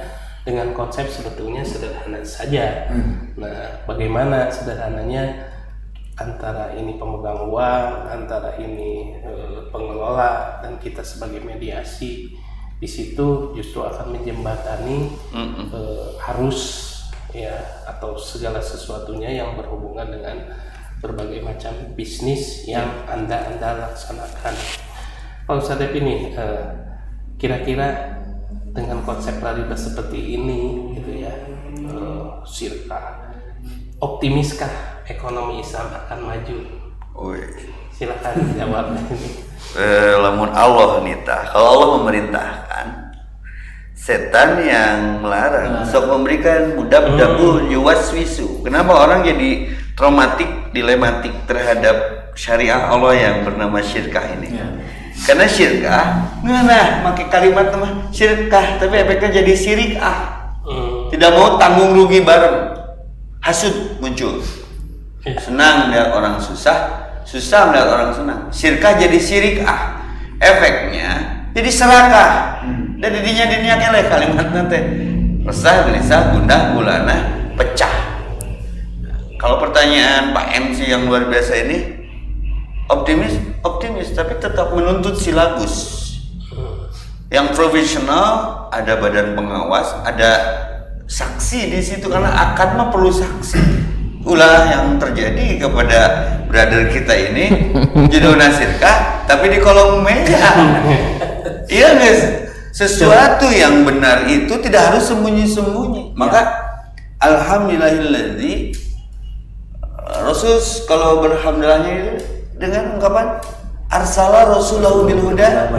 dengan konsep sebetulnya sederhana saja. Nah, bagaimana sederhananya antara ini pemegang uang, antara ini pengelola, dan kita sebagai mediasi di situ justru akan menjembatani harus ya atau segala sesuatunya yang berhubungan dengan berbagai macam bisnis yang anda laksanakan. Pak Ustadz Depi nih, kira-kira dengan konsep riba seperti ini gitu ya, syirkah, optimiskah ekonomi Islam akan maju? Silakan jawab. Lamun Allah nita, kalau Allah memerintahkan, setan yang melarang, sok memberikan budak-budak yuwaswisu. Kenapa orang jadi traumatik, dilematik terhadap syariah Allah yang bernama syirkah ini? Karena syirkah, pakai kalimat nama syirkah, tapi efeknya jadi sirikah. Tidak mau tanggung rugi bareng, hasud muncul. Senang melihat orang susah, susah melihat orang senang. Syirkah jadi sirikah, efeknya jadi serakah. Dan didinya keleh kalimat nanti resah, gelisah, gundah, gulana, pecah. Kalau pertanyaan Pak MC yang luar biasa ini, optimis, tapi tetap menuntut silabus yang profesional. Ada badan pengawas, ada saksi di situ, karena akad mah perlu saksi. Ulah yang terjadi kepada brother kita ini judulnya syirkah, tapi di kolom meja. Iya guys, sesuatu yang benar itu tidak harus sembunyi-sembunyi. Maka alhamdulillahilladzi, Rasul kalau berhamdalahnya itu dengan ungkapan arsala rasulahu bil huda,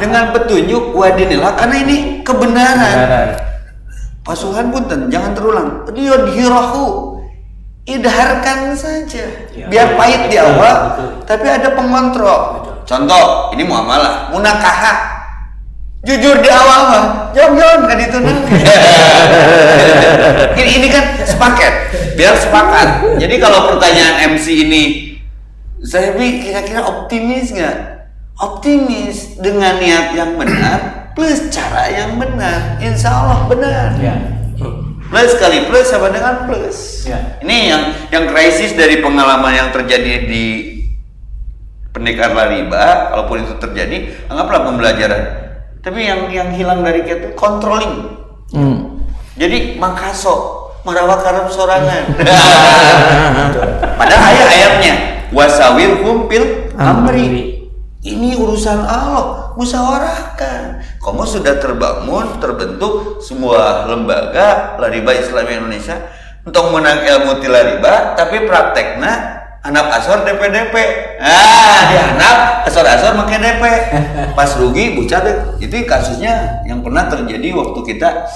dengan petunjuk wadinillah, karena ini kebenaran. Pasuhan punten, jangan terulang. Dihirahu, idharkan saja, biar pahit di awal, tapi ada pengontrol. Contoh, ini muamalah, munakahah, jujur di awal mah, jom kan itu ini kan sepaket, biar sepakat. Jadi kalau pertanyaan MC ini, saya kira-kira optimis nggak? Optimis dengan niat yang benar plus cara yang benar, insya Allah benar. Plus kali plus sama dengan plus. Ini yang krisis dari pengalaman yang terjadi di pendekar riba. Kalaupun itu terjadi, anggaplah pembelajaran. Tapi yang hilang dari kita itu controlling. Jadi mangkaso marawa karep sorangan. Padahal ayat-ayatnya wasawirhum fil amri. Ini urusan Allah, musyawarahkan. Kamu sudah terbentuk sebuah lembaga Lariba Islam Indonesia untuk menang ilmu tilariba, tapi prakteknya anak asor DP. Di anak asor makai DP. Pas rugi bucat deh. Itu kasusnya yang pernah terjadi waktu kita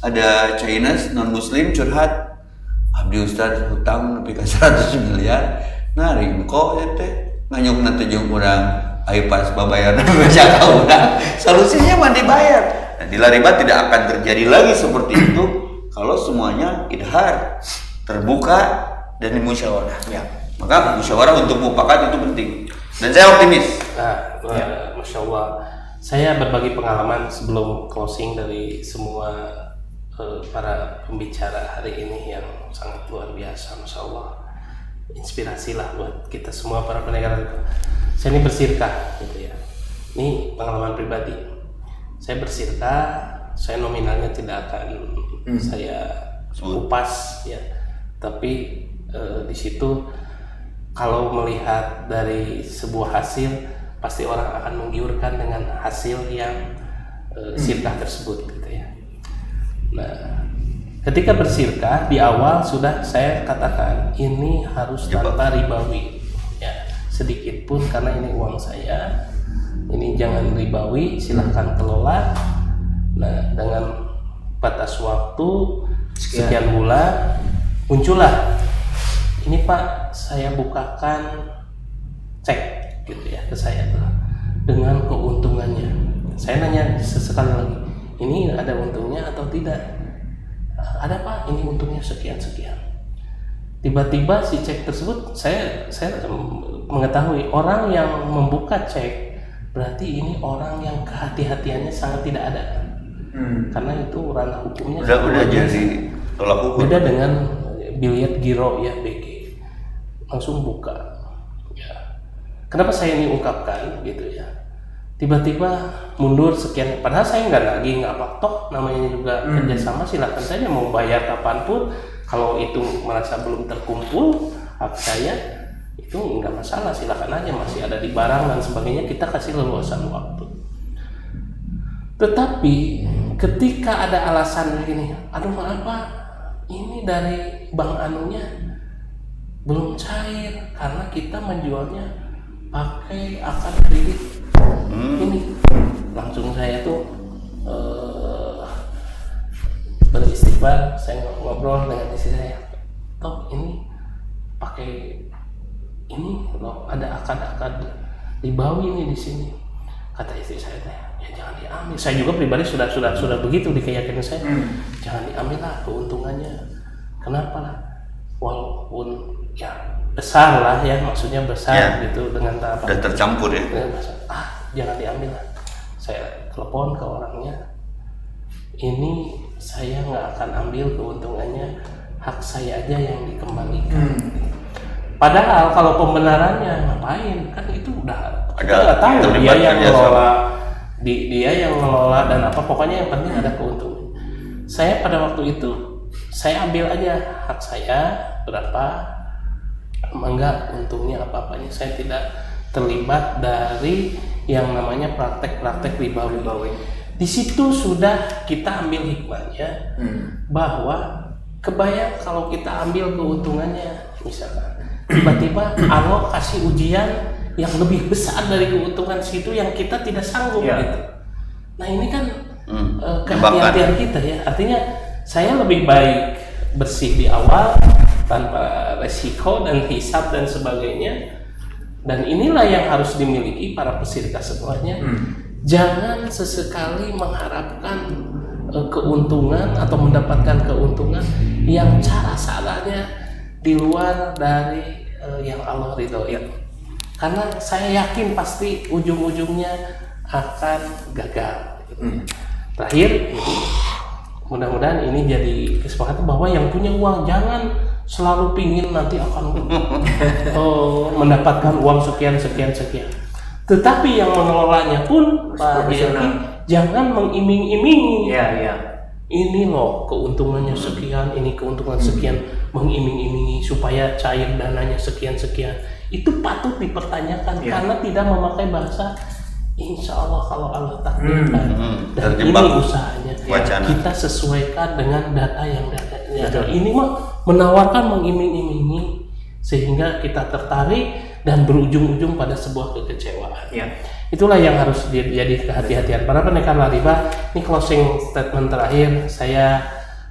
ada Chinese non muslim curhat. Abdi Ustaz hutang lebih ke 100 miliar. Nah, ringko teh nganyuk nanti jeung urang ai pas babayarna beca urang. Solusinya mah dibayar. Nah, di Lariba tidak akan terjadi lagi seperti itu kalau semuanya idhar, terbuka dan dimusyawarah. Maka musyawarah untuk mufakat itu penting. Dan saya optimis. Masya Allah. Saya berbagi pengalaman sebelum closing dari semua para pembicara hari ini yang sangat luar biasa, Masya Allah. Inspirasi lah buat kita semua para pendengar. Saya ini bersirkah gitu ya. Ini pengalaman pribadi. Saya bersirkah, saya nominalnya tidak akan saya kupas ya. Tapi di situ kalau melihat dari sebuah hasil, pasti orang akan menggiurkan dengan hasil yang sirkah tersebut gitu ya. Nah, ketika bersirkah di awal sudah saya katakan ini harus tanpa ribawi ya, sedikit pun, karena ini uang saya, ini jangan ribawi, silahkan kelola. Nah, dengan batas waktu sekian bulan muncullah, ini Pak, saya bukakan cek gitu ya ke saya tuh dengan keuntungannya. Saya nanya sesekali lagi, ini ada untungnya atau tidak? Ada Pak, ini untungnya sekian. Tiba-tiba si cek tersebut saya mengetahui orang yang membuka cek berarti ini orang yang kehati-hatiannya sangat tidak ada. Karena itu ranah hukumnya udah jadi tolak ukur. Beda dengan biliet giro ya, BG langsung buka ya. Kenapa saya ini ungkapkan gitu ya, tiba-tiba mundur sekian, padahal saya nggak apa, toh namanya juga kerjasama, silakan saja mau bayar kapanpun. Kalau itu merasa belum terkumpul hak saya, itu nggak masalah, silakan aja, masih ada di barang dan sebagainya, kita kasih leluasan waktu. Tetapi ketika ada alasan begini, aduh maaf Pak, ini dari bank anunya belum cair karena kita menjualnya pakai akad kredit. Ini langsung saya tuh beristighfar, saya ngobrol dengan istri saya, toh ini pakai ini loh, ada akad ribawi ini di sini. Kata istri saya, ya jangan diambil. Saya juga pribadi sudah begitu di keyakinan saya, jangan diambil lah keuntungannya. Kenapa lah? Walaupun ya besar lah ya, maksudnya besar gitu dengan tahapan. Udah tercampur ya. Jangan diambil lah. Saya telepon ke orangnya, ini saya nggak akan ambil keuntungannya, hak saya aja yang dikembalikan. Padahal kalau pembenarannya ngapain, kan itu udah kita nggak tahu dia yang ngelola, dia yang ngelola dan apa, pokoknya yang penting ada keuntungan. Saya pada waktu itu saya ambil aja hak saya berapa, enggak untungnya apa-apanya, saya tidak terlibat dari yang namanya praktek-praktek ribawi. Di situ sudah kita ambil hikmahnya, bahwa kebayang kalau kita ambil keuntungannya, misalkan tiba-tiba Allah kasih ujian yang lebih besar dari keuntungan situ yang kita tidak sanggup gitu. Nah ini kan kehati-hatian kita ya, artinya saya lebih baik bersih di awal tanpa resiko dan hisab dan sebagainya. Dan inilah yang harus dimiliki para pesirka semuanya. Jangan sesekali mengharapkan keuntungan atau mendapatkan keuntungan yang caranya di luar dari yang Allah ridhoi. Karena saya yakin pasti ujung-ujungnya akan gagal. Terakhir, mudah-mudahan ini jadi kesepakatan bahwa yang punya uang jangan selalu pingin nanti akan mendapatkan uang sekian. Tetapi yang mengelolanya pun Pak Yaki jangan mengiming-imingi. Ini loh keuntungannya sekian, ini keuntungan sekian, mengiming-imingi supaya cair dananya sekian. Itu patut dipertanyakan karena tidak memakai bahasa insya Allah kalau Allah takdirkan. Dan ini usahanya kita sesuaikan dengan data yang ada. Ini mah menawarkan mengiming-imingi sehingga kita tertarik dan berujung-ujung pada sebuah kekecewaan. Itulah yang harus jadi kehati-hatian para pendekar riba. Ini closing statement terakhir, saya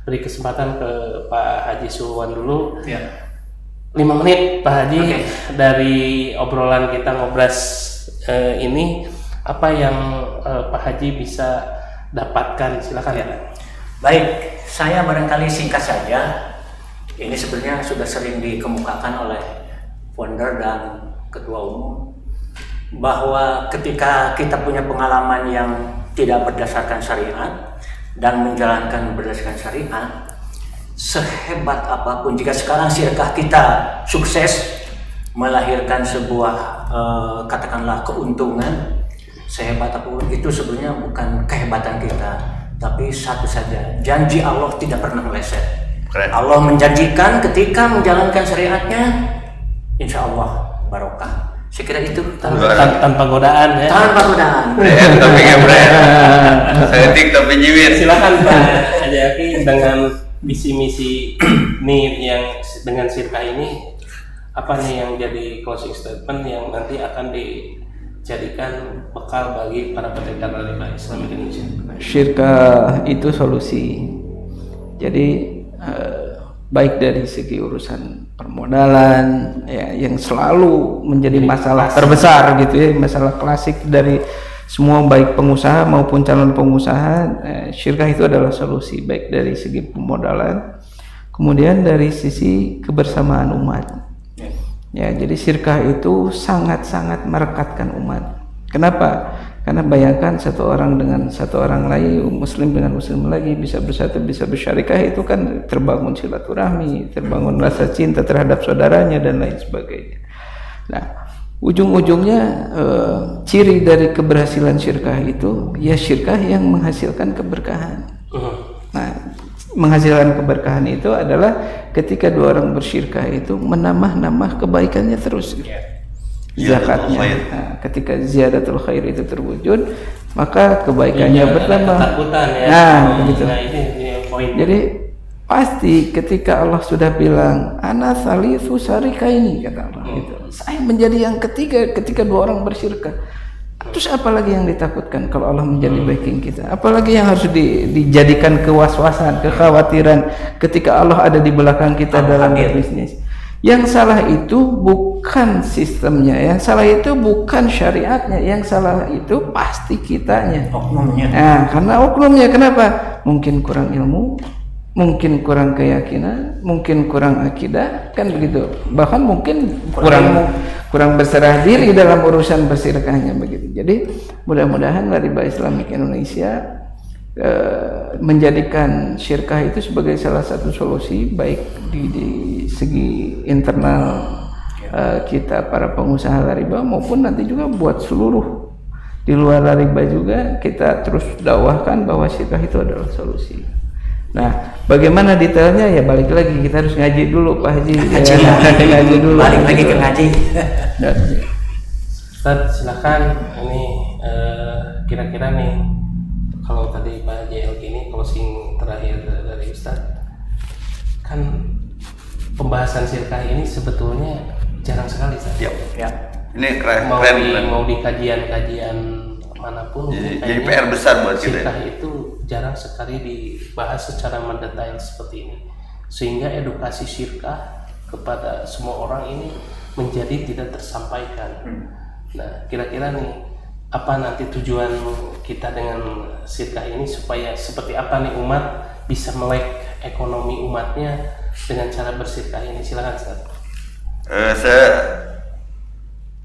beri kesempatan ke Pak Haji Sulwan dulu. 5 menit Pak Haji, dari obrolan kita ngobras ini, apa yang Pak Haji bisa dapatkan, silakan ya. Baik, saya barangkali singkat saja. Ini sebenarnya sudah sering dikemukakan oleh founder dan ketua umum. bahwa ketika kita punya pengalaman yang tidak berdasarkan syariat dan menjalankan berdasarkan syariat, sehebat apapun, jika sekarang syirkah kita sukses melahirkan sebuah katakanlah keuntungan, sehebat apapun itu sebenarnya bukan kehebatan kita, tapi satu saja, janji Allah tidak pernah meleset. Keren. Allah menjanjikan ketika menjalankan syariatnya, insya Allah barokah. Saya kira itu tanpa godaan ya. Tanpa godaan. Tapi ngebrand. Setik tapi nyiwir. Silakan Pak Haji Aki dengan misi-misi nih yang dengan syirkah ini, apa nih yang jadi closing statement yang nanti akan dijadikan bekal bagi para pendekar Lariba Islam Indonesia? Syirkah itu solusi. Jadi baik dari segi urusan permodalan ya, yang selalu menjadi masalah terbesar gitu ya, masalah klasik dari semua baik pengusaha maupun calon pengusaha. Syirkah itu adalah solusi baik dari segi permodalan, kemudian dari sisi kebersamaan umat ya. Jadi syirkah itu sangat-sangat merekatkan umat. Kenapa? Karena bayangkan satu orang dengan satu orang lain, muslim dengan muslim lagi bisa bersatu, bisa bersyarikah, itu kan terbangun silaturahmi, terbangun rasa cinta terhadap saudaranya dan lain sebagainya. Nah, ujung-ujungnya ciri dari keberhasilan syirkah itu ya syirkah yang menghasilkan keberkahan. Nah, menghasilkan keberkahan itu adalah ketika dua orang bersyirkah itu menambah-nambah kebaikannya terus. Zakatnya, nah, ketika ziyadatul khair itu terwujud, maka kebaikannya bertambah. Ya. Nah, begitu. Nah, ini poin. Jadi pasti ketika Allah sudah bilang ana salisu syarikaini, kata Allah gitu. Saya menjadi yang ketiga ketika dua orang bersyirkah. Terus apalagi yang ditakutkan kalau Allah menjadi backing kita? Apalagi yang harus dijadikan kewaswasan, kekhawatiran ketika Allah ada di belakang kita dalam berbisnis? Yang salah itu bukan sistemnya, yang salah itu bukan syariatnya, yang salah itu pasti kitanya, oknumnya. Nah, karena oknumnya, kenapa? Mungkin kurang ilmu, mungkin kurang keyakinan, mungkin kurang akidah, kan begitu. Bahkan mungkin kurang berserah diri dalam urusan bersyirkahnya begitu. Jadi mudah-mudahan Lariba Islamic Indonesia menjadikan syirkah itu sebagai salah satu solusi baik di segi internal kita para pengusaha Lariba maupun nanti juga buat seluruh di luar Lariba juga kita terus dakwahkan bahwa syirkah itu adalah solusi. Nah, bagaimana detailnya ya balik lagi kita harus ngaji dulu Pak Haji. Ngaji dulu. Balik lagi ke ngaji. Ustaz, silakan. Ini kira-kira nih, kalau tadi Pak JL gini closing terakhir dari Ustaz, kan pembahasan syirkah ini sebetulnya jarang sekali Ustaz. Ya. Ini keren. Mau di kajian-kajian manapun. Jadi PR besar buat kita. Syirkah itu jarang sekali dibahas secara mendetail seperti ini, sehingga edukasi syirkah kepada semua orang ini menjadi tidak tersampaikan. Nah, kira-kira nih, apa nanti tujuan kita dengan syirkah ini supaya seperti apa nih umat bisa melek ekonomi umatnya dengan cara bersyirkah ini? Silakan Ustaz. Saya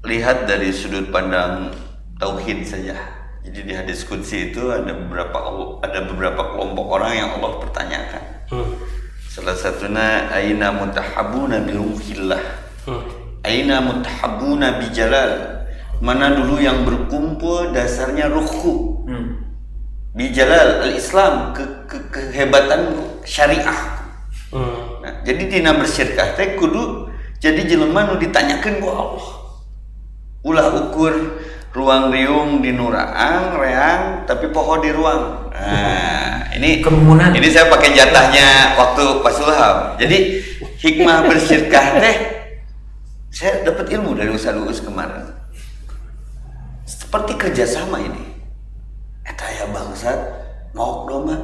lihat dari sudut pandang tauhid saja. Jadi di hadis qudsi itu ada beberapa kelompok orang yang Allah pertanyakan. Salah satunya aina mutahabuna bi ruhillah. Aina mutahabuna bi jalal. Mana dulu yang berkumpul dasarnya ruhku. Bijalal al-Islam, kehebatan syariah. Nah, jadi dina bersyirkah teh kudu jadi jelema nu ditanyakeun ku Allah. Ulah ukur ruang riung di nuraang reang tapi poho di ruang. Nah, ini kerumunan. Ini saya pakai jatahnya waktu Pak Sulham. Jadi hikmah bersyirkah teh saya dapat ilmu dari Ustaz kemarin. Seperti kerjasama ini. Eta ya bangsat mau doma.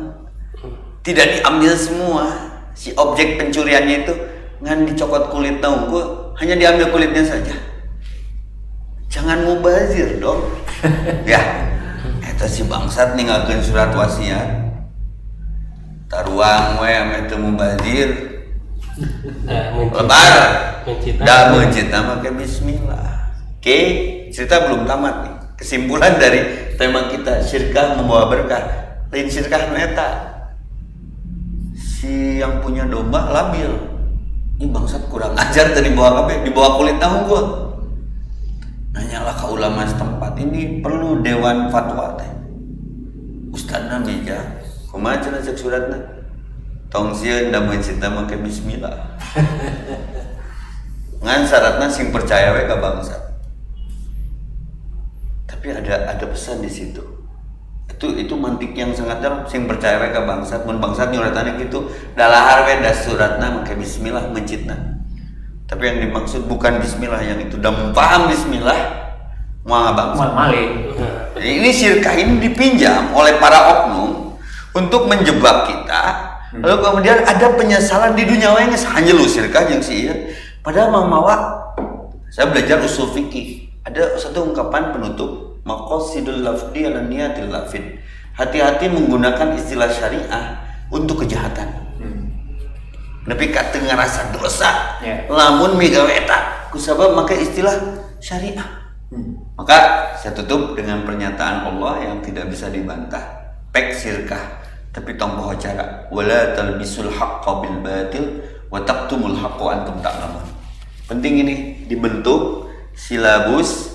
Tidak diambil semua. Si objek pencuriannya itu ngan dicokot kulit unggul, hanya diambil kulitnya saja. Jangan mubazir dong. Ya. Eta si bangsat ninggalkeun surat wasiat. Taruang we ame teu mubazir. Lebar. Da mencit nama ke bismillah. Ke cerita belum tamat nih. Kesimpulan dari tema kita, syirkah membawa berkah. Lain syirkah neta. Si yang punya domba labil. Ini bangsat kurang ajar tadi bawa kabeh, dibawa kulit tahu gua. Nanyalah ke ulama setempat, ini perlu dewan fatwa teh. Ustadzna meja, kumaha cenah cek suratna? Tong sieun da mencita make bismillah. Ngan syaratna sing percaya we ka bangsat. Tapi ada pesan di situ. Itu mantik yang sangat dalam. Sing percaya we ka bangsat, mun bangsat nyuratana gitu, dalahar we da suratna make bismillah mencitna. Tapi yang dimaksud bukan bismillah yang itu. Dan paham bismillah mau bangsat. Maling. Ini syirkah ini dipinjam oleh para oknum untuk menjebak kita. Lalu kemudian ada penyesalan di dunia yang hanya lu syirkah jeung si ieu. Padahal mamawa saya belajar usul fikih. Ada satu ungkapan penutup, maqasidul lafdi ala niyatil lafid. Hati-hati menggunakan istilah syariah untuk kejahatan. Tapi kata ngerasa dosa, lamun migawe eta kusabab make istilah syariah. Maka saya tutup dengan pernyataan Allah yang tidak bisa dibantah. Pek syirkah, tapi tong poho cara. Wala talbisul haqqa bil batil wa taqtumul haqqa antum ta'lamun. Penting ini dibentuk silabus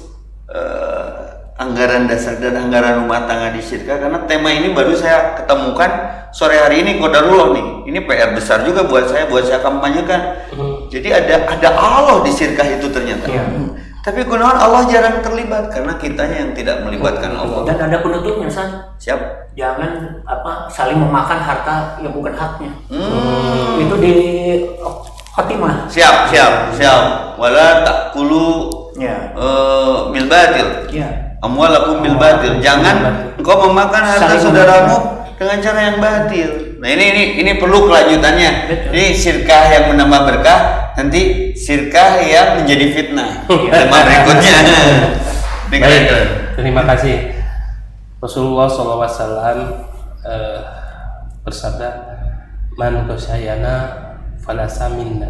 anggaran dasar dan anggaran rumah tangga di syirkah, karena tema ini baru saya ketemukan sore hari ini qadarullah nih. Ini PR besar juga buat saya kampanyekan. Jadi ada Allah di syirkah itu ternyata. Tapi gunawan Allah jarang terlibat karena kitanya yang tidak melibatkan Allah. Dan ada penutupnya, San. Siap. Jangan saling memakan harta yang bukan haknya. Itu di khotimah. Siap. Wala takulu bil batil. Amwalakum bil batil. Jangan engkau memakan harta saudaramu dengan cara yang batil. Nah ini perlu kelanjutannya. Ini syirkah yang menambah berkah, nanti syirkah yang menjadi fitnah. Tema berikutnya. Baik, terima kasih. Rasulullah SAW bersabda, man qasyayana falasa minna.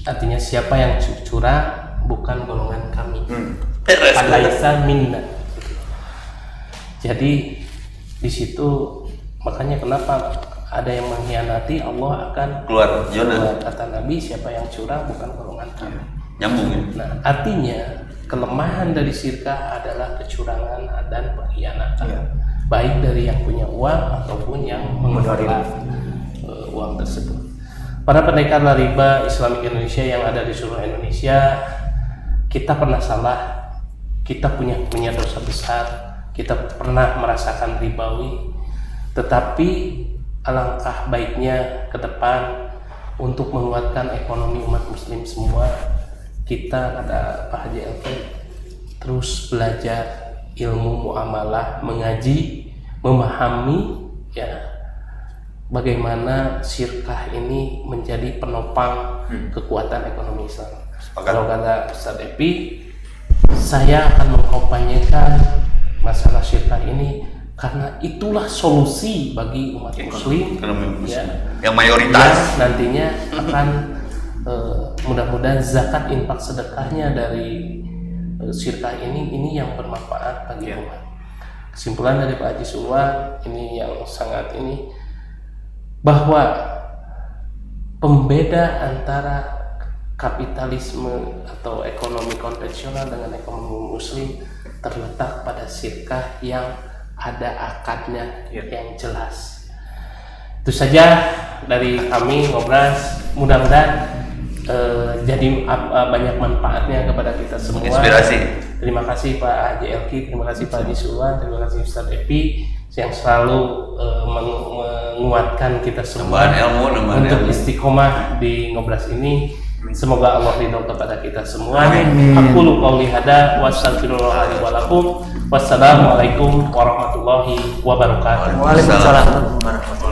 Artinya siapa yang curang bukan golongan kami. Falaisa minna. Jadi di situ makanya kenapa ada yang mengkhianati, Allah akan keluar zona. Kata Nabi, siapa yang curang bukan golongan kami. Nyambung ya. Nah, artinya kelemahan dari syirkah adalah kecurangan dan pengkhianatan. Baik dari yang punya uang ataupun yang mengelola uang tersebut. Para pendekar riba Islamic Indonesia yang ada di seluruh Indonesia, kita pernah salah, kita punya dosa besar, kita pernah merasakan ribawi, tetapi alangkah baiknya ke depan untuk menguatkan ekonomi umat muslim semua, kita kata Pak Haji Elki terus belajar ilmu muamalah, mengaji, memahami ya bagaimana syirkah ini menjadi penopang kekuatan ekonomi Islam. Kalau kata Ustaz Epi, saya akan mengkampanyekan masalah syirkah ini karena itulah solusi bagi umat muslim ya, yang mayoritas nantinya akan mudah-mudahan zakat infak sedekahnya dari syirkah ini yang bermanfaat bagi umat. Kesimpulan dari Pak Haji Sulwan ini yang sangat ini, bahwa pembeda antara kapitalisme atau ekonomi konvensional dengan ekonomi muslim terletak pada syirkah yang ada akadnya yang jelas. Itu saja dari kami Ngobras, mudah-mudahan jadi banyak manfaatnya kepada kita semua. Inspirasi. Terima kasih Pak Haji Elki, terima kasih Pak Haji Sulwan, terima kasih Ustaz Epi yang selalu menguatkan kita semua untuk istiqomah di Ngobras ini. Semoga Allah ridho kepada kita semua. Aku qouli hada wa astaghfirullah li wa lakum. Wassalamualaikum warahmatullahi wabarakatuh. Waalaikumsalam warahmatullahi wabarakatuh.